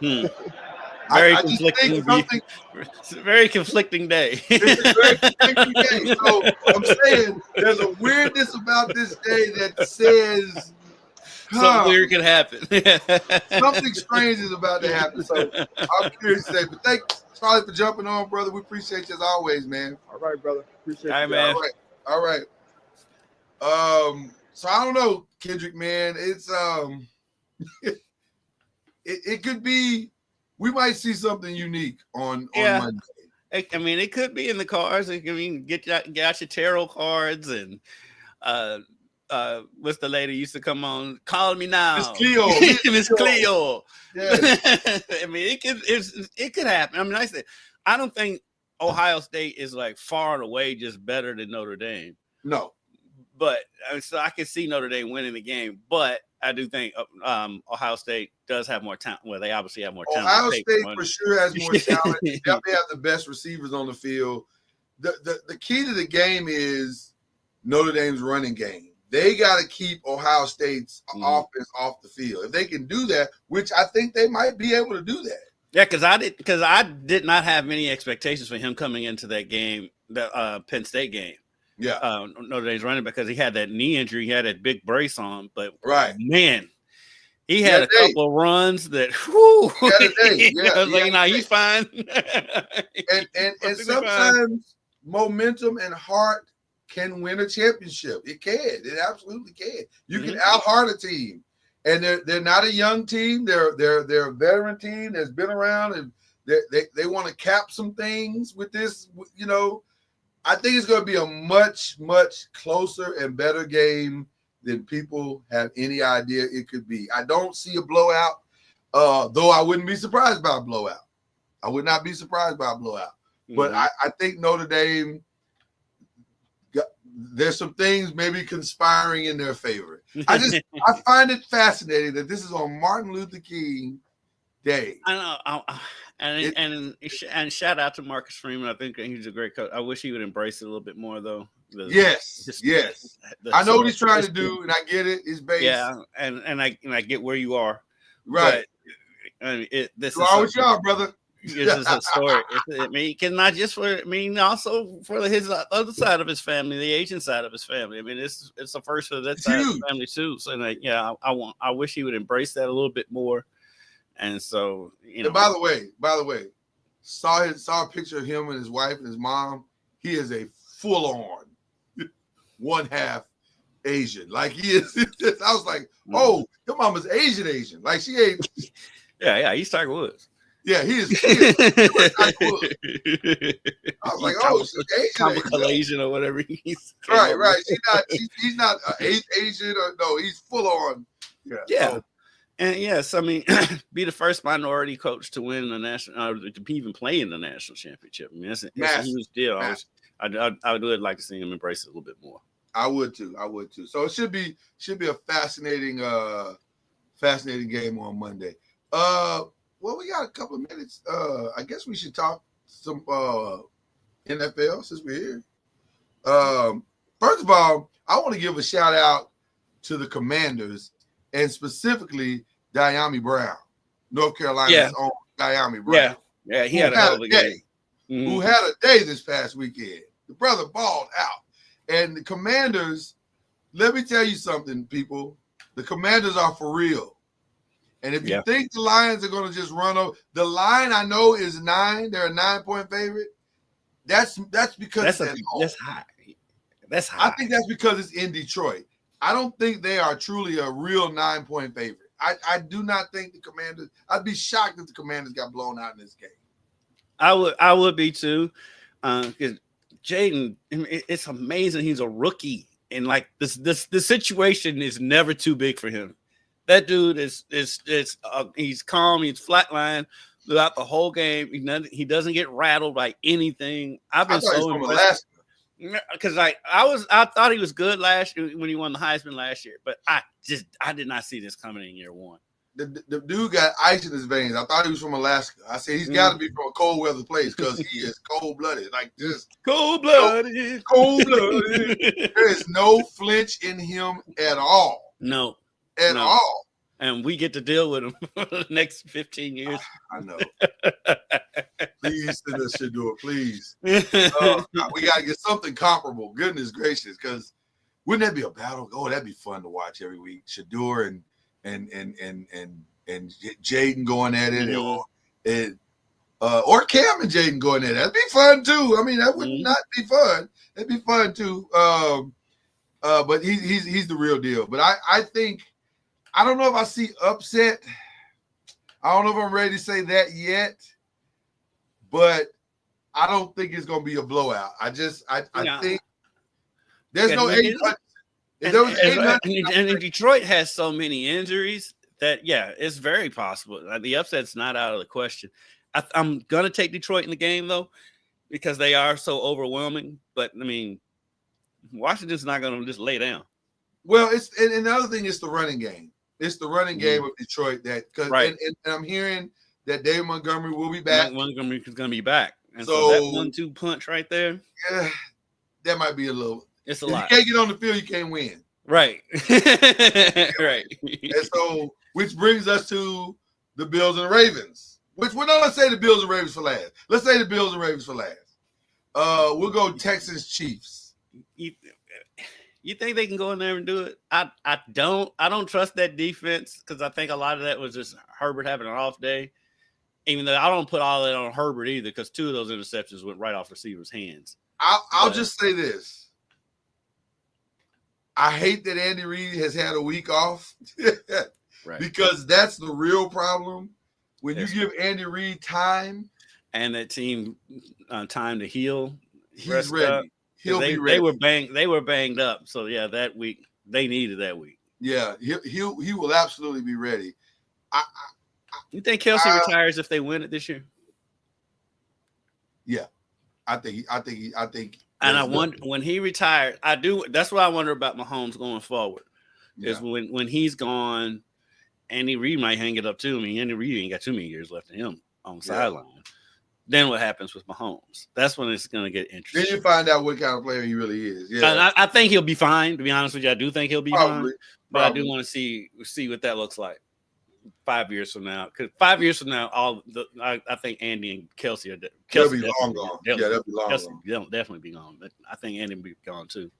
Very I just think something. very conflicting day. It's a very conflicting day. So I'm saying there's a weirdness about this day that says Something weird can happen. something strange is about to happen. So I'm curious to say, but thanks, Charlie, for jumping on, brother. We appreciate you as always, man. All right, brother. Appreciate All right, you, man. guys. All right. So I don't know, Kendrick, man. It's it could be. We might see something unique on Monday. I mean, it could be in the cards. I mean, get out your tarot cards and what's the lady used to come on? Call me now, Miss Cleo. Miss Cleo. Yes. I mean, it could happen. I mean, I don't think Ohio State is like far and away just better than Notre Dame. No, but so I can see Notre Dame winning the game, but I do think Ohio State does have more talent. Well, they obviously have more talent. Ohio State for sure has more talent. They definitely have the best receivers on the field. The key to the game is Notre Dame's running game. They got to keep Ohio State's offense off the field. If they can do that, which I think they might be able to do that. Yeah, because I did not have many expectations for him coming into that game, the Penn State game. Yeah, Notre Dame's running because he had that knee injury, he had that big brace on, but man, he had a couple of runs that. Whew, I was like, he's fine. and sometimes momentum and heart can win a championship. It can. It absolutely can. You can out-heart a team, and they're not a young team. They're a veteran team that's been around, and they want to cap some things with this. You know, I think it's going to be a much, much closer and better game than people have any idea it could be. I don't see a blowout, though I wouldn't be surprised by a blowout. I would not be surprised by a blowout. But I think Notre Dame, there's some things maybe conspiring in their favor. I find it fascinating that this is on Martin Luther King Day. I know. And shout out to Marcus Freeman. I think he's a great coach. I wish he would embrace it a little bit more, though. Yes. I know what he's trying to do, and I get it. It's based. Yeah, and I get where you are. Right. But, I mean, this is all with y'all, brother. This is a story. Not just for also for his other side of his family, the Asian side of his family. I mean, it's a first for that side of the family too. So, I wish he would embrace that a little bit more. And so, And by the way, saw a picture of him and his wife and his mom. He is a full-on one half Asian. Like he is. I was like, oh, your mama's Asian. Like she ain't. Yeah, he's Tiger Woods. Yeah, he is Tiger Woods. I was like, oh, she's Asian or whatever he's. Right. He's not an Asian or no. He's full on. Yeah. So, and yes, I mean, be the first minority coach to win the national, to even play in the national championship. I mean, that's a huge deal. I would like to see him embrace it a little bit more. I would too. So it should be a fascinating game on Monday. Well, we got a couple of minutes. I guess we should talk some NFL since we're here. First of all, I want to give a shout out to the Commanders and specifically Diami Brown, North Carolina's own Diami Brown. Yeah, he had a hell of a game. Who had a day this past weekend. The brother balled out. And the Commanders, let me tell you something, people. The Commanders are for real. And if you think the Lions are going to just run over, the line I know is 9. They're a 9-point favorite. That's because that's high. That's high. I think that's because it's in Detroit. I don't think they are truly a real 9-point favorite. I do not think the Commanders. I'd be shocked if the Commanders got blown out in this game. I would be too, because Jaden, it's amazing he's a rookie, and like this situation is never too big for him. That dude is he's calm, he's flatline throughout the whole game. He doesn't get rattled by anything. I've been so impressed because I thought he was good last year when he won the Heisman last year, but I did not see this coming in year one. The dude got ice in his veins. I thought he was from Alaska. I said he's got to be from a cold weather place because he is cold-blooded. Like just cold-blooded. Cold-blooded. There is no flinch in him at all. No. At all. and we get to deal with them for the next 15 years. I know. Please send us Shador, please. We gotta get something comparable. Goodness gracious, because wouldn't that be a battle? Oh, that'd be fun to watch every week. Shador and Jaden going at it, or Cam and Jaden going at it. That'd be fun too. I mean, that would not be fun. That'd be fun too. But he's the real deal. But I think I don't know if I see upset. I don't know if I'm ready to say that yet. But I don't think it's going to be a blowout. I think there's no 800. And Detroit has so many injuries that, it's very possible. The upset's not out of the question. I'm going to take Detroit in the game, though, because they are so overwhelming. But, I mean, Washington's not going to just lay down. Well, and the other thing is the running game. It's the running game of Detroit and I'm hearing that David Montgomery will be back. Montgomery is going to be back. And so that 1-2 punch right there. Yeah, that might be a little. It's a if lot. You can't get on the field, you can't win. Right. Right. And so, which brings us to the Bills and the Ravens. Let's say the Bills and Ravens for last. Let's say the Bills and Ravens for last. We'll go Texans Chiefs. You think they can go in there and do it? I don't trust that defense because I think a lot of that was just Herbert having an off day. Even though I don't put all that on Herbert either, because 2 of those interceptions went right off receivers' hands. I'll just say this. I hate that Andy Reid has had a week off because that's the real problem. When you give Andy Reid time and that team time to heal, he's ready. He'll be ready. They were banged up, so that week they needed that week. Yeah, he will absolutely be ready. You think Kelsey retires if they win it this year? Yeah, I think. And I wonder when he retired. I do. That's what I wonder about Mahomes going forward. Is when he's gone, Andy Reid might hang it up too. I mean, Andy Reid ain't got too many years left in him on the sideline. Then what happens with Mahomes? That's when it's going to get interesting. Then you find out what kind of player he really is. Yeah, and I think he'll be fine. To be honest with you, I do think he'll be fine. But I do want to see what that looks like 5 years from now. Because 5 years from now, I think Andy and Kelsey they'll be long gone. They'll be long gone. They'll definitely be gone. But I think Andy will be gone too.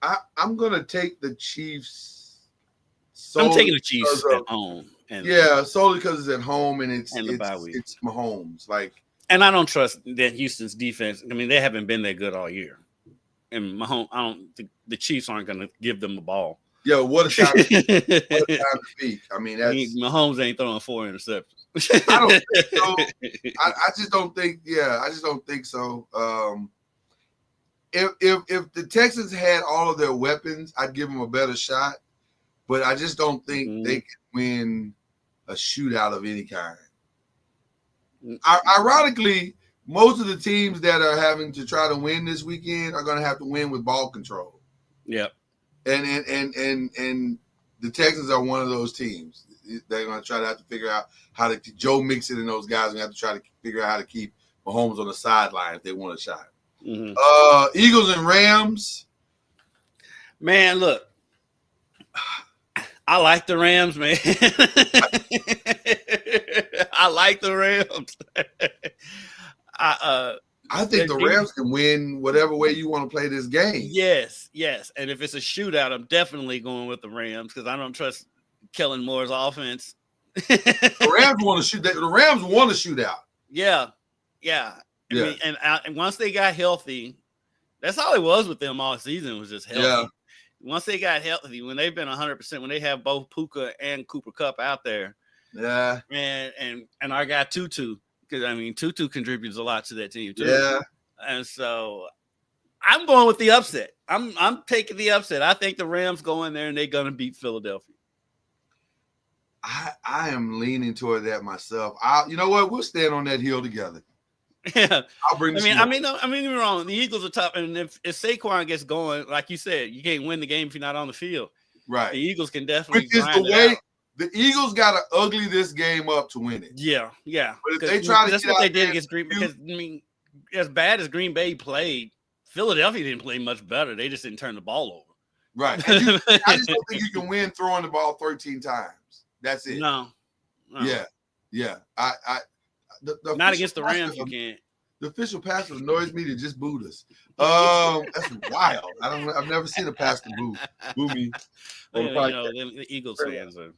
I'm going to take the Chiefs. I'm taking the Chiefs at home. Solely because it's at home and it's Mahomes. And I don't trust that Houston's defense. I mean, they haven't been that good all year. And Mahomes, I don't think the Chiefs aren't going to give them the ball. Yeah, what a time to speak. I mean, Mahomes ain't throwing 4 interceptions. I don't think so. I just don't think. Yeah, I just don't think so. If the Texans had all of their weapons, I'd give them a better shot. But I just don't think they can win a shootout of any kind. Ironically, most of the teams that are having to try to win this weekend are going to have to win with ball control. Yep. And the Texans are one of those teams. They're going to have to figure out how to Joe Mixon and those guys are going to have to try to figure out how to keep Mahomes on the sideline if they want a shot. Mm-hmm. Eagles and Rams. Man, look. I like the Rams, man. I like the Rams. I think the Rams can win whatever way you want to play this game. Yes. And if it's a shootout, I'm definitely going with the Rams because I don't trust Kellen Moore's offense. The Rams want to shoot. The Rams want to shoot out. Yeah. I mean, and once they got healthy, that's all it was with them all season was just healthy. Yeah. Once they got healthy, when they've been 100%, when they have both Puka and Cooper Kupp out there, man, and our guy Tutu, because I mean Tutu contributes a lot to that team too. Yeah, and so I'm going with the upset. I'm taking the upset. I think the Rams go in there and they're gonna beat Philadelphia. I am leaning toward that myself. You know what? We'll stand on that hill together. Yeah, I'll bring. I mean, you're wrong. The Eagles are tough, and if Saquon gets going, like you said, you can't win the game if you're not on the field. Right. The Eagles can definitely. Which is the way the Eagles got to ugly this game up to win it. Yeah. But if they try to, that's what they did against Green Bay. Because I mean, as bad as Green Bay played, Philadelphia didn't play much better. They just didn't turn the ball over. Right. I just don't think you can win throwing the ball 13 times. That's it. No. Yeah. The Not official against the pastor Rams, you can't. The official pastor annoys me to just booed us. That's wild. I've never seen a pastor boo me. On the podcast. The Eagles fans are.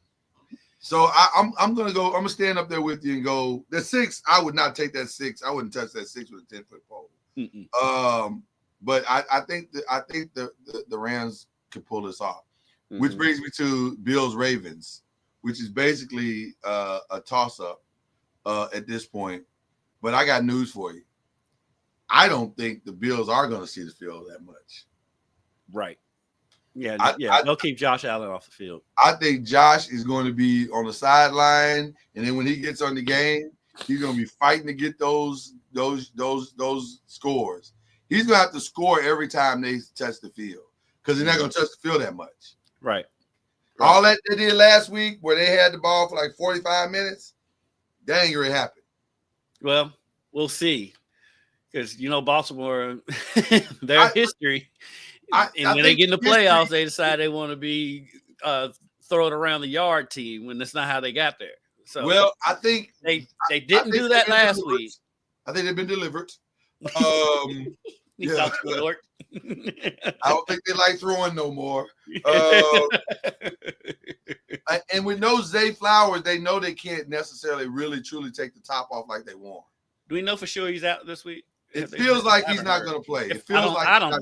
So I'm gonna stand up there with you and go the 6. I would not take that 6. I wouldn't touch that 6 with a 10-foot pole. But I think the Rams could pull this off, which brings me to Bills Ravens, which is basically a toss up at this point. But I got news for you. I don't think the Bills are going to see the field that much. Right. Yeah, they'll keep Josh Allen off the field. I think Josh is going to be on the sideline, and then when he gets on the game, he's going to be fighting to get those scores. He's going to have to score every time they touch the field because they're not going to touch the field that much. Right. All that they did last week where they had the ball for like 45 minutes, that ain't going to happen. Well, we'll see. Because, Baltimore, their history. And when they get in the playoffs, they decide they want to be throw it around the yard team when that's not how they got there. So, well, I think they didn't do that last week. I think they've been delivered. Yeah. I don't think they like throwing no more. And with no Zay Flowers, they know they can't necessarily really truly take the top off like they want. Do we know for sure he's out this week? It feels like he's not going to play. It feels like I don't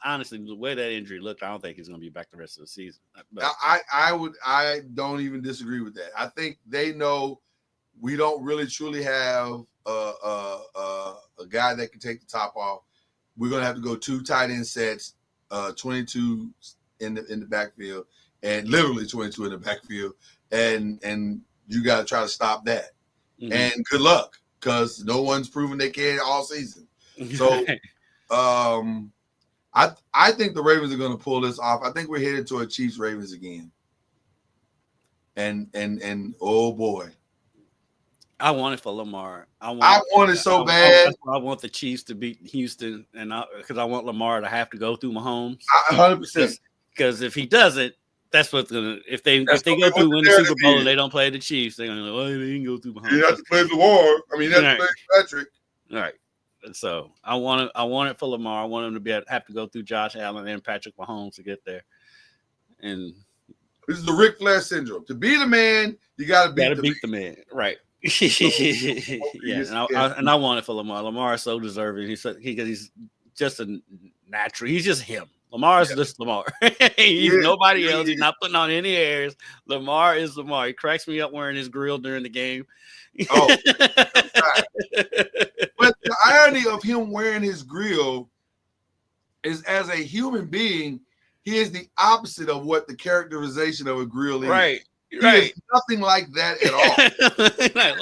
honestly, the way that injury looked, I don't think he's going to be back the rest of the season. But I don't even disagree with that. I think they know we don't really truly have a guy that can take the top off. We're going to have to go 2 tight end sets, 22 in the backfield, and literally 22 in the backfield, and you got to try to stop that. And good luck, because no one's proven they can all season. So, I think the Ravens are going to pull this off. I think we're headed to a Chiefs Ravens again. And oh boy, I want it for Lamar. I want it so bad. I want the Chiefs to beat Houston, and because I want Lamar to have to go through Mahomes. 100%. Because if he doesn't, that's what's gonna. If they go through win the Super Bowl and they don't play the Chiefs, they're gonna go. Well, they didn't go through Mahomes. You have to play Lamar. I mean, you have to play Patrick. All right. So I want it for Lamar. I want him to have to go through Josh Allen and Patrick Mahomes to get there. And this is the Ric Flair syndrome. To be the man, you got to beat the man. Right. And I want it for Lamar. Lamar is so deserving. He's just a natural. He's just him. Lamar is just Lamar. He's nobody else. He's not putting on any airs. Lamar is Lamar. He cracks me up wearing his grill during the game. Oh, but the irony of him wearing his grill is, as a human being, he is the opposite of what the characterization of a grill is. Right. He is nothing like that at all.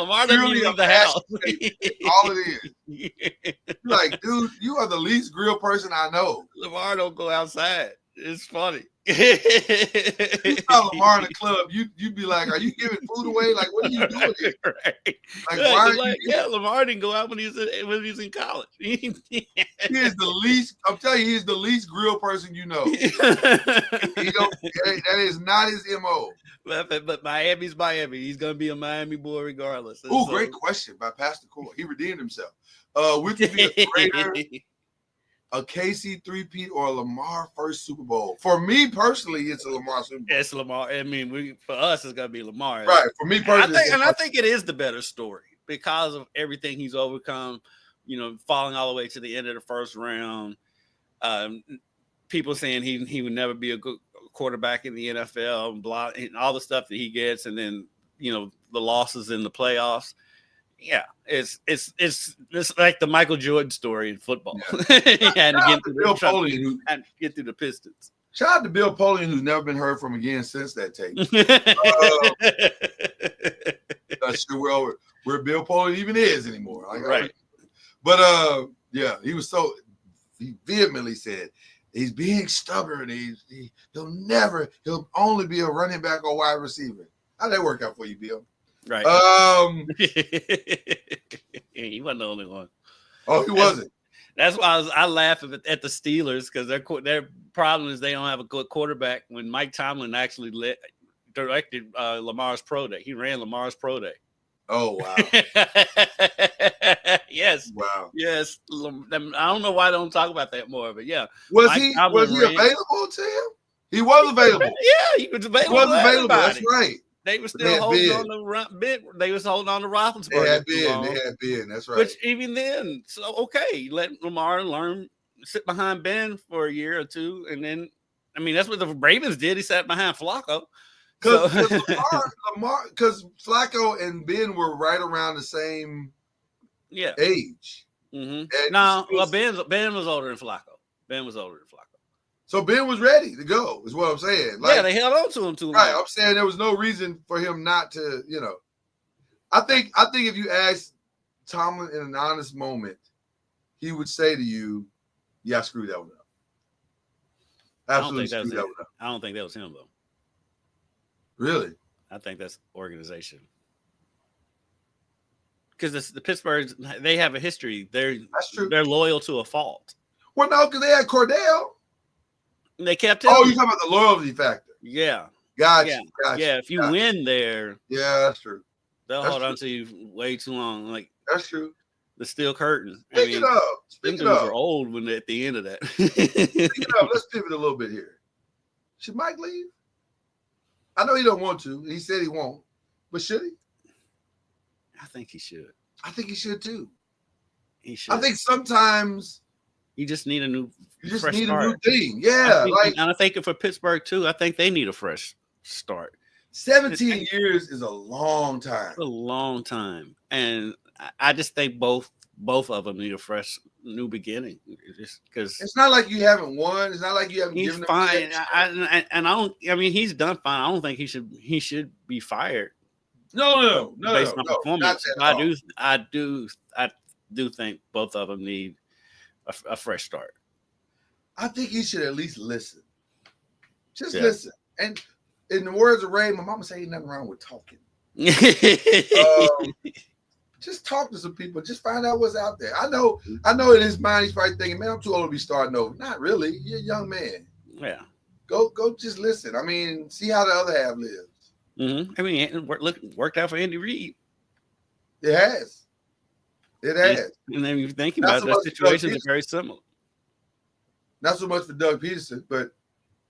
Lamar doesn't leave the house. All it is. Like, dude, you are the least grill person I know. Lamar don't go outside. It's funny. You saw Lamar in the club, you'd be like, "Are you giving food away? Like, what are you doing here?" Right. Like, why? Lamar didn't go out when he was in college. He is the least. I'm telling you, he's the least grill person you know. That is not his MO. But Miami's Miami. He's gonna be a Miami boy regardless. Oh, great question by Pastor Core. He redeemed himself. Which would be a greater? A KC 3-peat or a Lamar first Super Bowl? For me personally, it's a Lamar Super Bowl. It's Lamar. I mean, for us, it's gonna be Lamar. Right. For me personally, I think it is the better story because of everything he's overcome. Falling all the way to the end of the first round. People saying he would never be a good quarterback in the NFL, and all the stuff that he gets, and then the losses in the playoffs. Yeah, it's like the Michael Jordan story in football. And get through the Pistons. Shout out to Bill Polian, who's never been heard from again since that tape. Not sure where Bill Polian even is anymore. Right. But he vehemently said he's being stubborn. He'll only be a running back or wide receiver. How'd that work out for you, Bill? Right. He wasn't the only one. Oh, he wasn't. That's why I laugh at the Steelers because their problem is they don't have a good quarterback. When Mike Tomlin actually directed Lamar's pro day. He ran Lamar's pro day. Oh wow! Yes, Wow. yes. I don't know why I don't talk about that more, but yeah. Was Mike he Tomlin ran- available to him? He was available. Yeah, he was available. He was available. That's right. They were They still had holding Ben. on to run bit. They was holding on to Roethlisberger. They had too Ben. long. They had Ben. That's right. Which even then, so okay, let Lamar learn, sit behind Ben for a year or two, and then, I mean, that's what the Ravens did. He sat behind Flacco. Because Flacco and Ben were right around the same age. Mm-hmm. No, well, Ben was older than Flacco. Ben was older than Flacco. So Ben was ready to go, is what I'm saying. Like, yeah, they held on to him too long. Right. I'm saying there was no reason for him not to, you know. I think if you ask Tomlin in an honest moment, he would say to you, yeah, I screwed that one up. Absolutely screwed that one up. I don't think that was him, though. Really? I think that's organization. Because the Pittsburgh, they have a history. That's true. They're loyal to a fault. Well, no, because they had Cordell. And they kept him. Oh, you're talking about the loyalty factor. Yeah. Gotcha. Yeah, if you win there. Yeah, that's true. They'll hold on to you way too long. Like, that's true. The steel curtain. Speaking of, are old when they're at the end of that. Speaking of, let's pivot a little bit here. Should Mike leave? I know he don't want to. He said he won't, but should he? I think he should. I think he should too. He should. I think sometimes you just need a new. You just need a new thing. Yeah, and I think for Pittsburgh too, I think they need a fresh start. 17 years is a long time. A long time, and I just think both of them need a fresh new beginning. Just because it's not like you haven't won. It's not like you haven't. He's given fine, I don't. I mean, he's done fine. I don't think he should be fired. No. Based on performance, I do think both of them need a fresh start. I think he should at least listen. Just listen. And in the words of Ray, my mama say ain't nothing wrong with talking. Just talk to some people. Just find out what's out there. I know in his mind he's probably thinking, man, I'm too old to be starting over. Not really. You're a young man. Yeah. Go just listen. I mean, see how the other half lives. Mm-hmm. I mean, it worked out for Andy Reid. It has. It has. And then you think about it, the situations are very similar. Not so much for Doug Peterson, but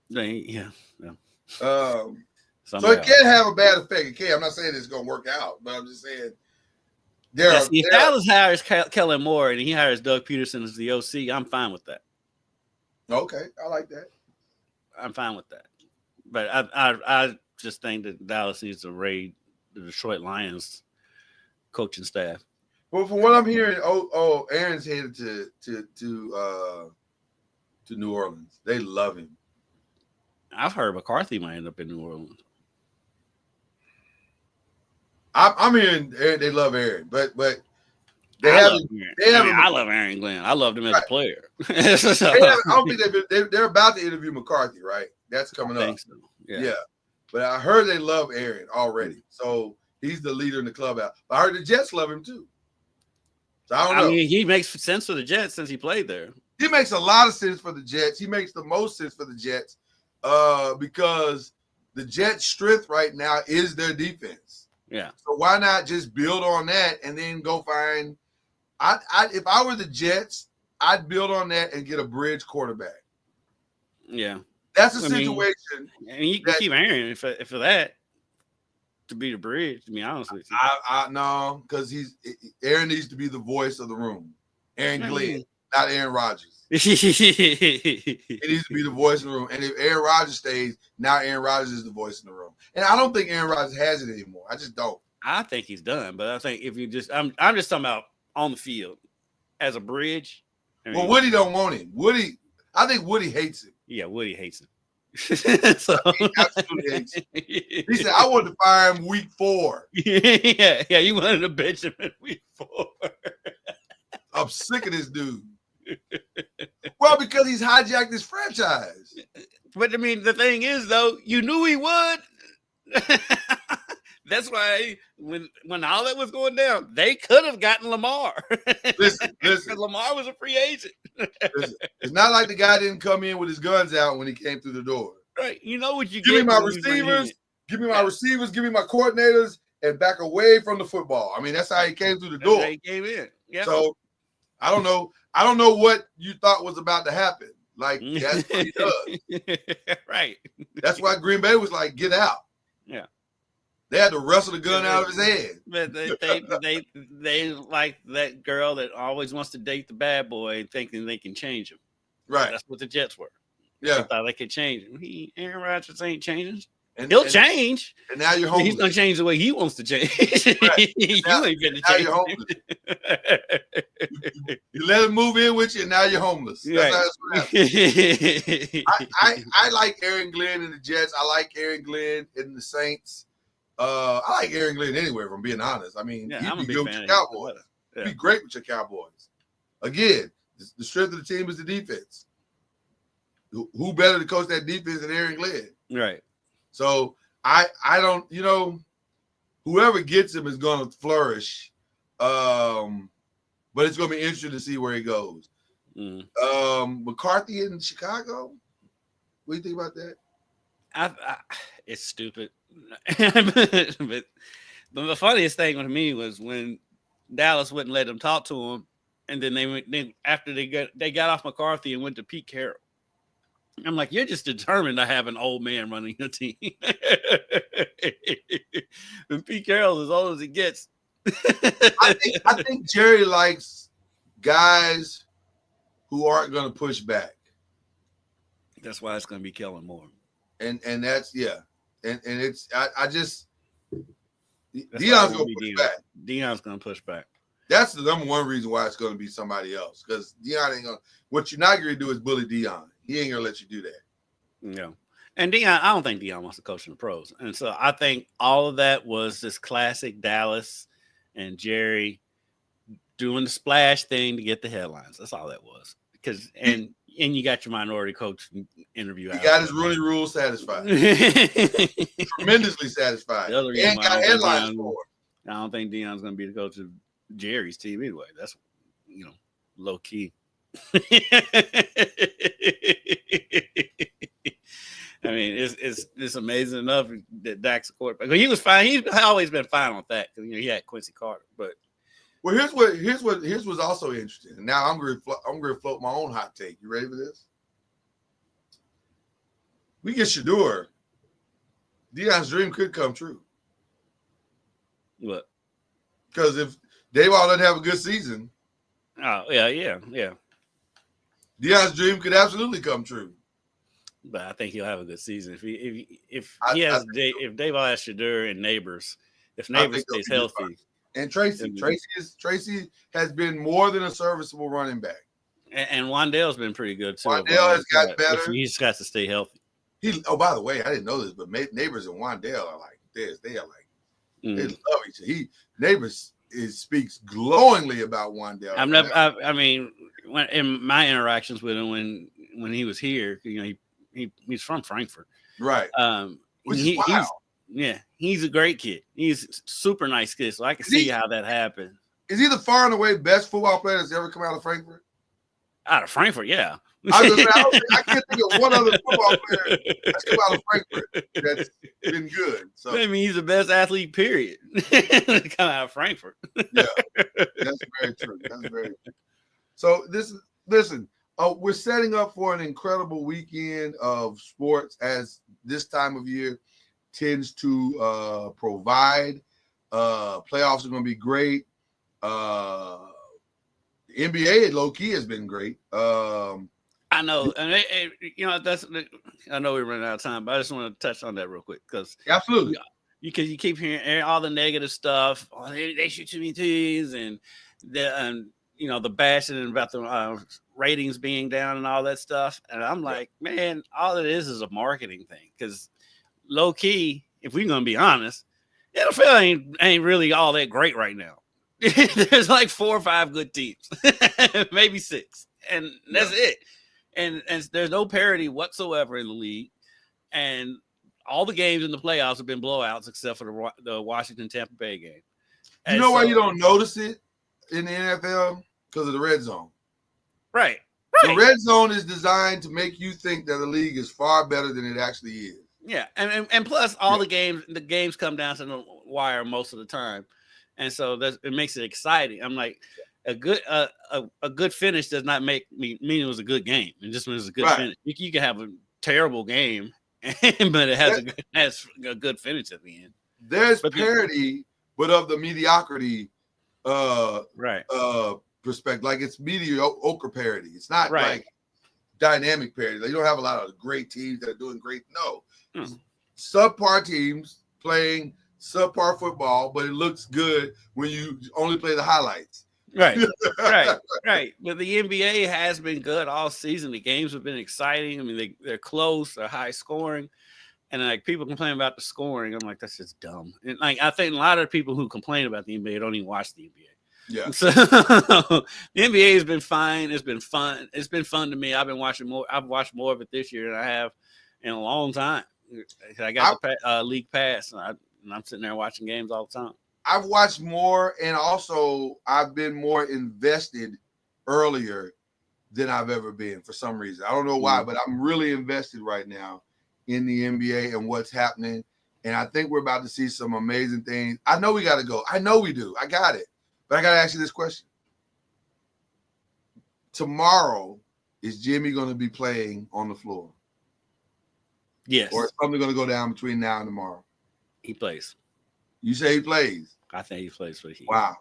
yeah. So it can have a bad effect. It can. I'm not saying it's going to work out, but I'm just saying if Dallas hires Kellen Moore and he hires Doug Peterson as the OC, I'm fine with that. Okay, I like that. I'm fine with that. But I just think that Dallas needs to raid the Detroit Lions coaching staff. Well, from what I'm hearing, Aaron's headed to New Orleans. They love him. I've heard McCarthy might end up in New Orleans. I'm hearing they love Aaron, but I love Aaron Glenn. I loved him as a player. I don't think they're about to interview McCarthy, right? That's coming up. So. Yeah. But I heard they love Aaron already, so he's the leader in the clubhouse. But I heard the Jets love him too. So I don't know. I mean, he makes sense for the Jets since he played there. He makes a lot of sense for the Jets. He makes the most sense for the Jets because the Jets' strength right now is their defense. Yeah. So why not just build on that and then go find if I were the Jets, I'd build on that and get a bridge quarterback. Yeah. That's a situation. And you can keep Aaron for that to be the bridge, to be honest with you. I no, because Aaron needs to be the voice of the room. Aaron Glenn, not Aaron Rodgers. He needs to be the voice in the room. And if Aaron Rodgers stays, now Aaron Rodgers is the voice in the room. And I don't think Aaron Rodgers has it anymore. I just don't. I think he's done. But I think if you just I'm just talking about on the field as a bridge. Well, Woody don't want him. I think Woody hates him. Yeah, Woody hates him. So he absolutely hates him. He said, I wanted to fire him week 4. Yeah, you wanted to bench him in week 4. I'm sick of this dude. Well, because he's hijacked this franchise. But I mean, the thing is, though, you knew he would. That's why when all that was going down, they could have gotten Lamar. Listen. Lamar was a free agent. Listen, it's not like the guy didn't come in with his guns out when he came through the door. Right. You know what you give me my receivers, give me my receivers, give me my coordinators, and back away from the football. I mean, that's how he came through the door. That's how he came in. Yep. So I don't know. I don't know what you thought was about to happen. Like, that's what he does. Right. That's why Green Bay was like, get out. Yeah. They had to wrestle the gun out of his hand. But they like that girl that always wants to date the bad boy, thinking they can change him. Right. That's what the Jets were. Yeah. They thought they could change him. Aaron Rodgers ain't changing. And, He'll change. And now you're homeless. He's gonna change the way he wants to change. Right. You Now, ain't gonna now change. you're homeless. You let him move in with you, and now you're homeless. That's how it's happening. I like Aaron Glenn in the Jets. I like Aaron Glenn in the Saints. I like Aaron Glenn anywhere, if I'm being honest. I mean, I'm a he'd be big good with fan your of Cowboys. Yeah. He'd be great with your Cowboys. Again, the strength of the team is the defense. Who better to coach that defense than Aaron Glenn? Right. So I don't, whoever gets him is going to flourish. But it's going to be interesting to see where he goes. McCarthy in Chicago. What do you think about that? It's stupid. But the funniest thing with me was when Dallas wouldn't let them talk to him, and then after they got off McCarthy and went to Pete Carroll. I'm like, you're just determined to have an old man running your team. And Pete Carroll's as old as he gets. I think Jerry likes guys who aren't going to push back. That's why it's going to be Kellen Moore. And that's and it's I just Deion's going to push back. Deion's going to push back. That's the number one reason why it's going to be somebody else, because Deion ain't going. What you're not going to do is bully Deion. He ain't going to let you do that. No. And Deion, I don't think Deion wants to coach in the pros. And so I think all of that was this classic Dallas and Jerry doing the splash thing to get the headlines. That's all that was. And you got your minority coach interview out. He got his Rooney Rule satisfied. Tremendously satisfied. And got headlines for it. I don't think Deion's going to be the coach of Jerry's team anyway. That's, low key. I mean, it's amazing enough that Dak's a quarterback. He was fine. He's always been fine with that because he had Quincy Carter. But here's what's also interesting. And now I'm going to float my own hot take. You ready for this? We get Shador. Deion's dream could come true. What? Because if Dayball doesn't have a good season, yeah. Deion's dream could absolutely come true. But I think he'll have a good season if Dayball has Shador and Neighbors. If Neighbors stays healthy, and Tracy has been more than a serviceable running back. And Wandale's been pretty good too. Wandale has got better. He's got to stay healthy. By the way, I didn't know this, but Neighbors and Wandale are like this. They are like they love each other. Neighbors speaks glowingly about Wandale. I mean, when in my interactions with him when he was here, he's from Frankfurt, right? Which is wild. He's a great kid. He's a super nice kid, so I can see how that happened. Is he the far and away best football player that's ever come out of Frankfurt? Out of Frankfurt, yeah. I can't think of one other football player that's come out of Frankfurt that's been good. So I mean, he's the best athlete, period. Come out of Frankfurt. Yeah, that's very true. So listen, we're setting up for an incredible weekend of sports, as this time of year tends to provide. Playoffs are going to be great. The NBA low key has been great. I know, and I know we're running out of time, but I just want to touch on that real quick because absolutely, because you keep hearing all the negative stuff. Oh, they shoot too many teams, and the bashing about the ratings being down and all that stuff. And I'm like, man, all it is a marketing thing. Because low key, if we're gonna be honest, NFL ain't really all that great right now. There's like 4 or 5 good teams, maybe 6, and that's it. And there's no parity whatsoever in the league, and all the games in the playoffs have been blowouts except for the Washington Tampa Bay game. You know why you don't notice it in the NFL? Because of the red zone. Right. The red zone is designed to make you think that the league is far better than it actually is. Yeah, and plus all the games come down to the wire most of the time, and so it makes it exciting. I'm like, a good finish does not mean it was a good game. It just means it's a good finish. You can have a terrible game, but it has a good finish at the end. There's parity, but of the mediocrity perspective. Like it's mediocre parity. It's not like dynamic parity. Like you don't have a lot of great teams that are doing great. No. Subpar teams playing subpar football, but it looks good when you only play the highlights. Right. But the NBA has been good all season. The games have been exciting. I mean, they're close, they're high scoring. And like people complain about the scoring. I'm like, that's just dumb. And like I think a lot of people who complain about the NBA don't even watch the NBA. Yeah. So the NBA has been fine. It's been fun. It's been fun to me. I've watched more of it this year than I have in a long time. I got the league pass, and I'm sitting there watching games all the time. I've watched more, and also I've been more invested earlier than I've ever been for some reason. I don't know why, but I'm really invested right now in the NBA and what's happening. And I think we're about to see some amazing things. I know we got to go. I know we do. I got it. But I got to ask you this question. Tomorrow, is Jimmy going to be playing on the floor? Yes. Or is something going to go down between now and tomorrow? He plays. You say he plays? I think he plays for the Heat. Wow.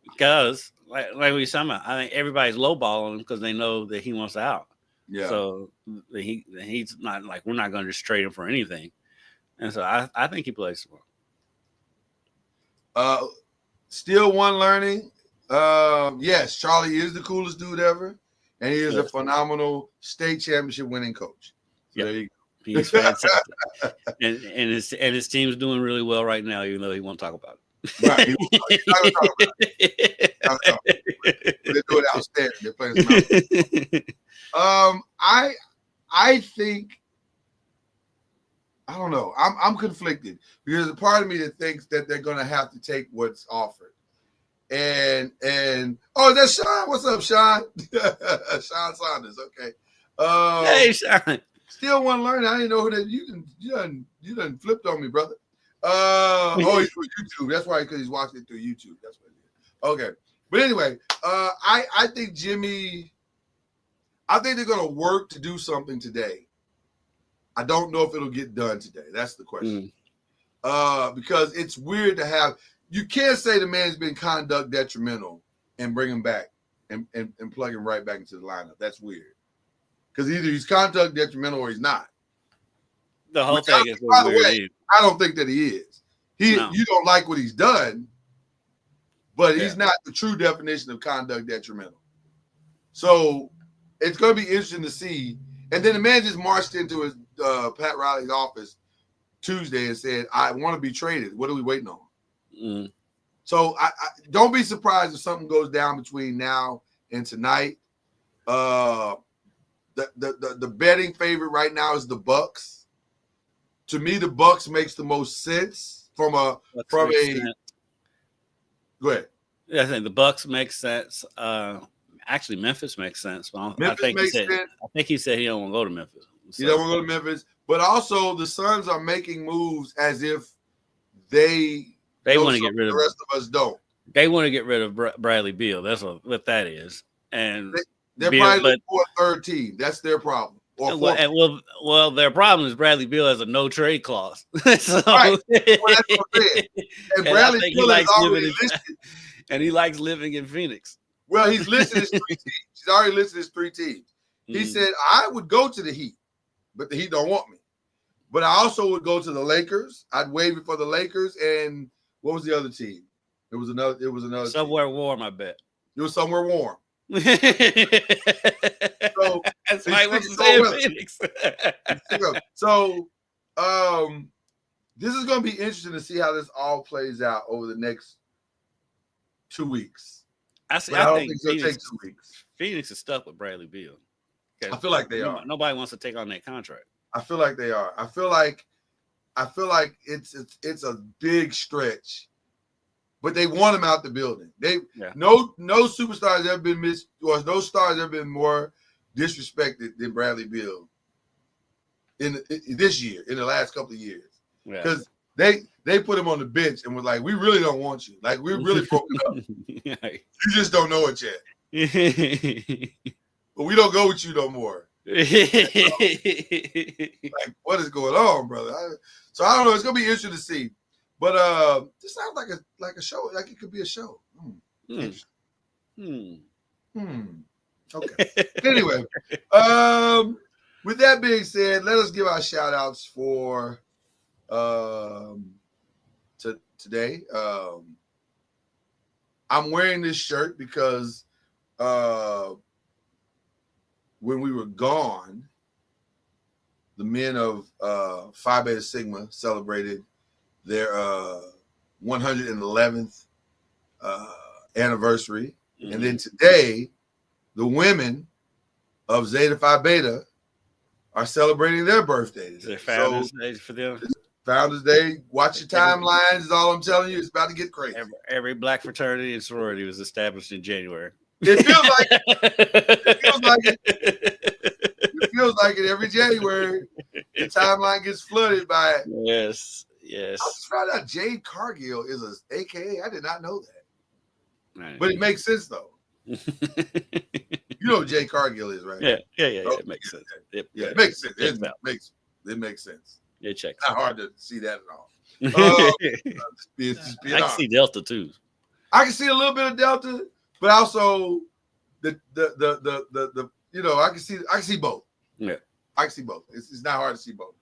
Because, like we were talking about, I think everybody's lowballing him because they know that he wants out. Yeah. So he's not like, we're not going to just trade him for anything. And so I think he plays tomorrow. Still one learning. Yes, Charlie is the coolest dude ever. And he is a phenomenal state championship winning coach. So there you go. He's fantastic. and his team's doing really well right now, even though he won't talk about it. Right. They're doing outstanding. They're playing some I think, I don't know. I'm conflicted because a part of me that thinks that they're going to have to take what's offered. And that's Sean. What's up, Sean? Sean Saunders. Okay. Hey, Sean. Still want to learn. I didn't know who that you done flipped on me, brother. He's from YouTube. That's why, because he's watching it through YouTube. That's what it is. Okay. But anyway, I think they're gonna work to do something today. I don't know if it'll get done today. That's the question. Because it's weird to have, you can't say the man's been conduct detrimental and bring him back and plug him right back into the lineup. That's weird. Because either he's conduct detrimental or he's not. The whole thing is by the way, I don't think that he is. You don't like what he's done, but he's not the true definition of conduct detrimental. So it's going to be interesting to see. And then the man just marched into his Pat Riley's office Tuesday and said, I want to be traded. What are we waiting on? So I don't be surprised if something goes down between now and tonight. The betting favorite right now is the Bucks. To me, the Bucks makes the most sense from a. Go ahead. Yeah, I think the Bucks make sense. Actually, Memphis makes sense. I think he said he don't want to go to Memphis. So. He don't want to go to Memphis, but also the Suns are making moves as if they want to get rid of. The rest of us don't. They want to get rid of Bradley Beal. That's what that is, and. They're probably looking for a third team. That's their problem. Well, their problem is Bradley Beal has a no trade clause. So, right. Well, that's what I'm saying. And Bradley Beal is already listed. And he likes living in Phoenix. Well, he's listed as 3 teams. He's already listed as 3 teams. He said, I would go to the Heat, but the Heat don't want me. But I also would go to the Lakers. I'd waive it for the Lakers. And what was the other team? It was another somewhere team. Warm, I bet. It was somewhere warm. So that's why he wants to stay in Phoenix. So this is going to be interesting to see how this all plays out over the next 2 weeks. I don't think it's going to take 2 weeks. Phoenix is stuck with Bradley Beal. I feel like they are. Nobody wants to take on that contract. I feel like they are. I feel like it's a big stretch. But they want him out the building. No superstars ever been no stars ever been more disrespected than Bradley Beal. in this year, in the last couple of years, Yeah. because they put him on the bench and was like, we really don't want you. Like, we really broke it up. You just don't know it yet. But we don't go with you no more. Like, what is going on, brother? So I don't know. It's gonna be interesting to see. But this sounds like a show. Like it could be a show. Okay. Anyway, with that being said, let us give our shout outs for today. I'm wearing this shirt because when we were gone, the men of Phi Beta Sigma celebrated their 111th anniversary. Mm-hmm. And then today, the women of Zeta Phi Beta are celebrating their birthdays. Their Founders Day for them. Founders Day. Watch your timelines is all I'm telling you. It's about to get crazy. Every black fraternity and sorority was established in January. It feels like it feels like it every January. The timeline gets flooded by it. Yes. I just found out Jade Cargill is an AKA. I did not know that. Right. But it makes sense though. You know what Jade Cargill is, right? Yeah. Oh, it makes sense. It makes sense. It makes sense. It checks. Not hard to see that at all. I can see Delta too. I can see a little bit of Delta, but also the I can see both. Yeah, I can see both. It's not hard to see both.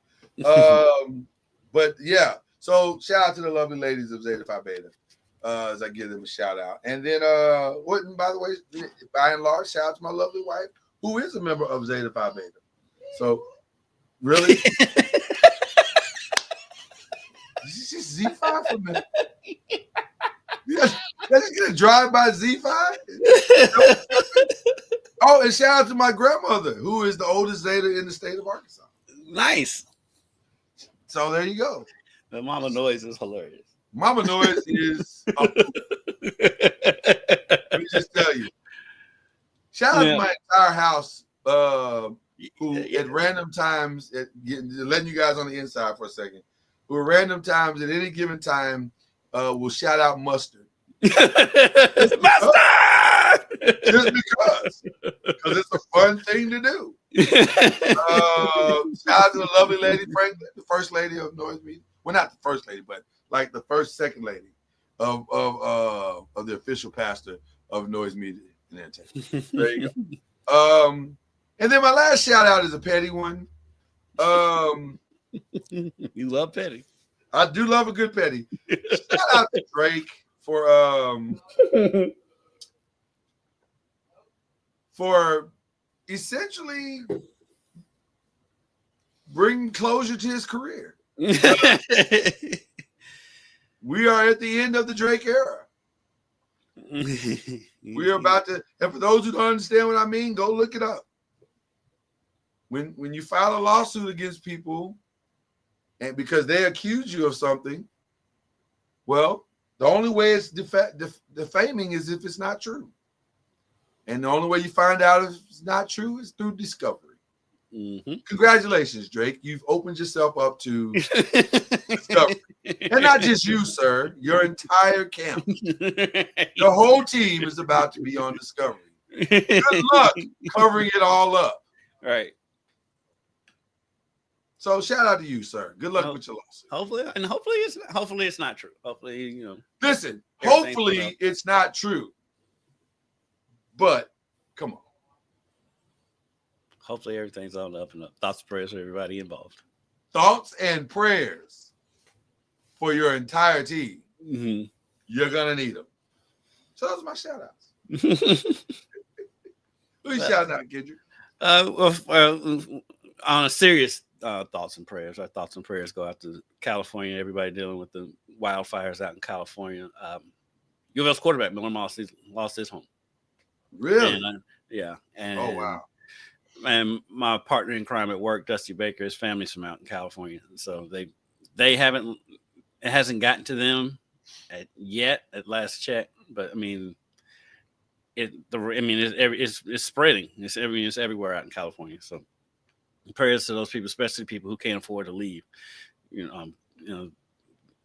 But yeah, so shout out to the lovely ladies of Zeta Phi Beta as I give them a shout out. And then by the way, by and large, shout out to my lovely wife, who is a member of Zeta Phi Beta. So really, she's Z5 for a minute. Let's just get a drive by Z5. Oh, and shout out to my grandmother, who is the oldest Zeta in the state of Arkansas. Nice. So there you go. The mama noise is hilarious. Mama noise is let me just tell you. Shout out to my entire house, who at random times, letting you guys on the inside for a second, who at random times at any given time will shout out mustard. Just because it's a fun thing to do. Shout out to the lovely lady, Franklin, the first lady of Noise Media. Well, not the first lady, but like the second lady of the official pastor of Noise Media and Entertainment. There you go. And then my last shout out is a petty one. You love petty. I do love a good petty. Shout out to Drake for essentially bringing closure to his career. We are at the end of the Drake era. We are about to, and for those who don't understand what I mean, go look it up. When you file a lawsuit against people, and because they accuse you of something, well, the only way it's defaming is if it's not true. And the only way you find out if it's not true is through discovery. Mm-hmm. Congratulations, Drake. You've opened yourself up to discovery. And not just you, sir. Your entire camp. The whole team is about to be on discovery. Good luck covering it all up. Right. So shout out to you, sir. Good luck with your lawsuit. Hopefully it's not true. Hopefully, Listen, hopefully it's not true. But come on. Hopefully everything's on the up and up. Thoughts and prayers for everybody involved. Thoughts and prayers for your entire team. Mm-hmm. You're gonna need them. So those are my shout outs. Who you shouting out, Kendrick? On a serious thoughts and prayers. Our thoughts and prayers go out to California, everybody dealing with the wildfires out in California. U of L's quarterback, Miller Moss, lost his home. Really? And, yeah. And, oh, wow. And my partner in crime at work, Dusty Baker, his family's from out in California. So they haven't, it hasn't gotten to them yet at last check. But I mean, it's spreading. It's everywhere out in California. So prayers to those people, especially people who can't afford to leave.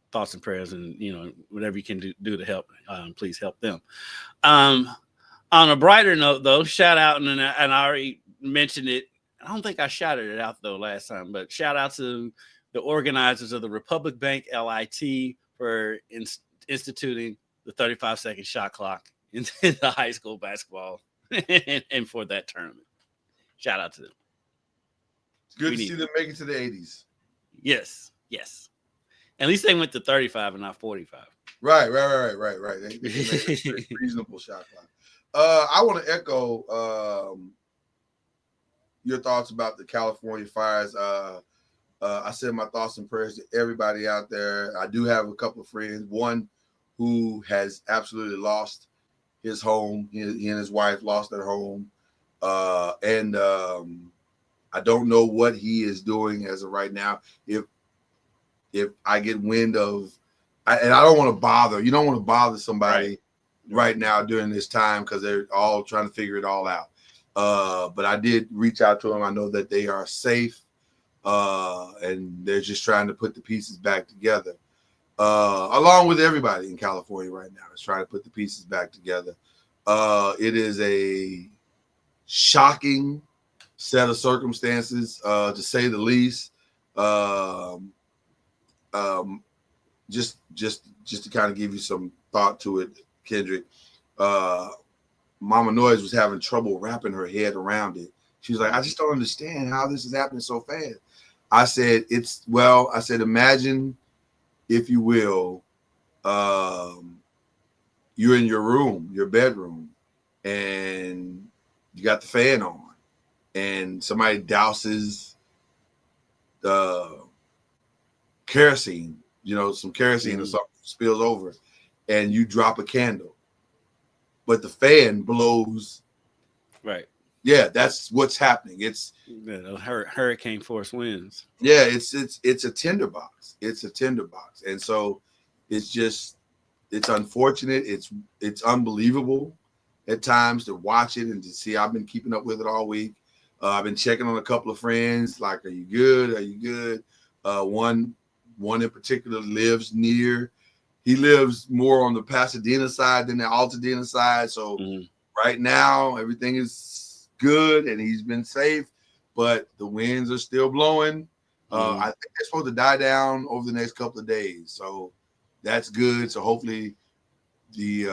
Thoughts and prayers, and whatever you can do to help. Please help them. On a brighter note, though, shout out, and I already mentioned it. I don't think I shouted it out though last time, but shout out to the organizers of the Republic Bank LIT for instituting the 35-second shot clock in the high school basketball and for that tournament. Shout out to them. It's good to see them make it to the 80s. Yes. At least they went to 35 and not 45. Right. They made a reasonable shot clock. I want to echo your thoughts about the California fires. I send my thoughts and prayers to everybody out there. I do have a couple of friends. One who has absolutely lost his home. He and his wife lost their home. And I don't know what he is doing as of right now. If I get wind of, and I don't want to bother. You don't want to bother somebody right now during this time because they're all trying to figure it all out. But I did reach out to them. I know that they are safe, and they're just trying to put the pieces back together, along with everybody in California right now is trying to put the pieces back together. It is a shocking set of circumstances, to say the least. Just to kind of give you some thought to it, Kendrick. Mama Noise was having trouble wrapping her head around it. She was like, I just don't understand how this is happening so fast. I said, imagine, if you will, you're in your room, your bedroom, and you got the fan on, and somebody douses the kerosene, some kerosene or something spills over, and you drop a candle, but the fan blows. Right. Yeah, that's what's happening. It's hurricane force winds. Yeah, it's a tinderbox. It's a tinderbox, and so it's unfortunate. It's unbelievable at times to watch it and to see. I've been keeping up with it all week. I've been checking on a couple of friends. Like, are you good? Are you good? One in particular lives near. He lives more on the Pasadena side than the Altadena side. So right now everything is good and he's been safe, but the winds are still blowing. I think they're supposed to die down over the next couple of days. So that's good. So hopefully the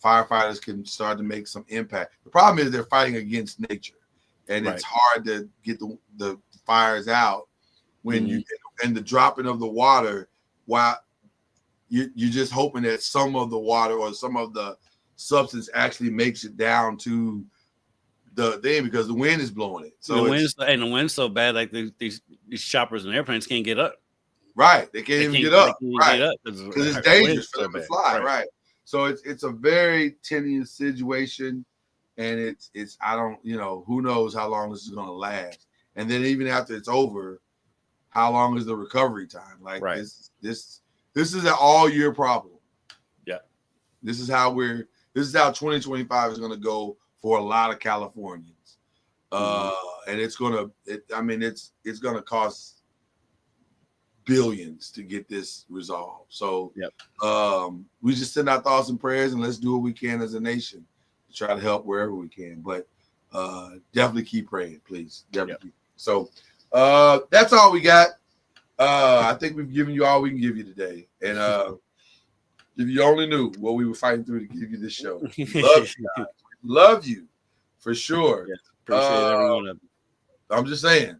firefighters can start to make some impact. The problem is they're fighting against nature, and it's hard to get the fires out when you and the dropping of the water, while you're just hoping that some of the water or some of the substance actually makes it down to the thing, because the wind is blowing it. So the wind's so bad, like these choppers and airplanes can't get up. Right, they can't even get up. Right, because it's dangerous for them to fly. Right. So it's a very tenuous situation, and it's I don't who knows how long this is going to last, and then even after it's over, how long is the recovery time? Like this is an all year problem. Yeah, this is how 2025 is going to go for a lot of Californians, and it's going to cost billions to get this resolved. So we just send our thoughts and prayers, and let's do what we can as a nation to try to help wherever we can. But definitely keep praying, please. Definitely. So that's all we got. I think we've given you all we can give you today. And if you only knew what we were fighting through to give you this show. Love you guys. Love you for sure. Yes, appreciate every one of them. I'm just saying.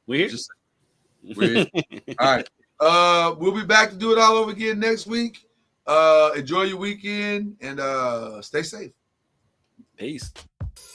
Weird. All right. We'll be back to do it all over again next week. Enjoy your weekend and stay safe. Peace.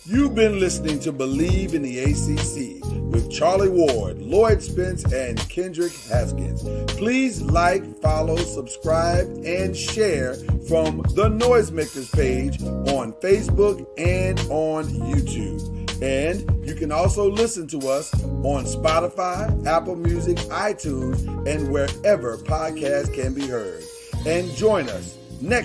You've been listening to Bleav in the ACC with Charlie Ward, Lloyd Spence, and Kendrick Haskins. Please like, follow, subscribe, and share from the Noisemakers page on Facebook and on YouTube. And you can also listen to us on Spotify, Apple Music, iTunes, and wherever podcasts can be heard. And join us next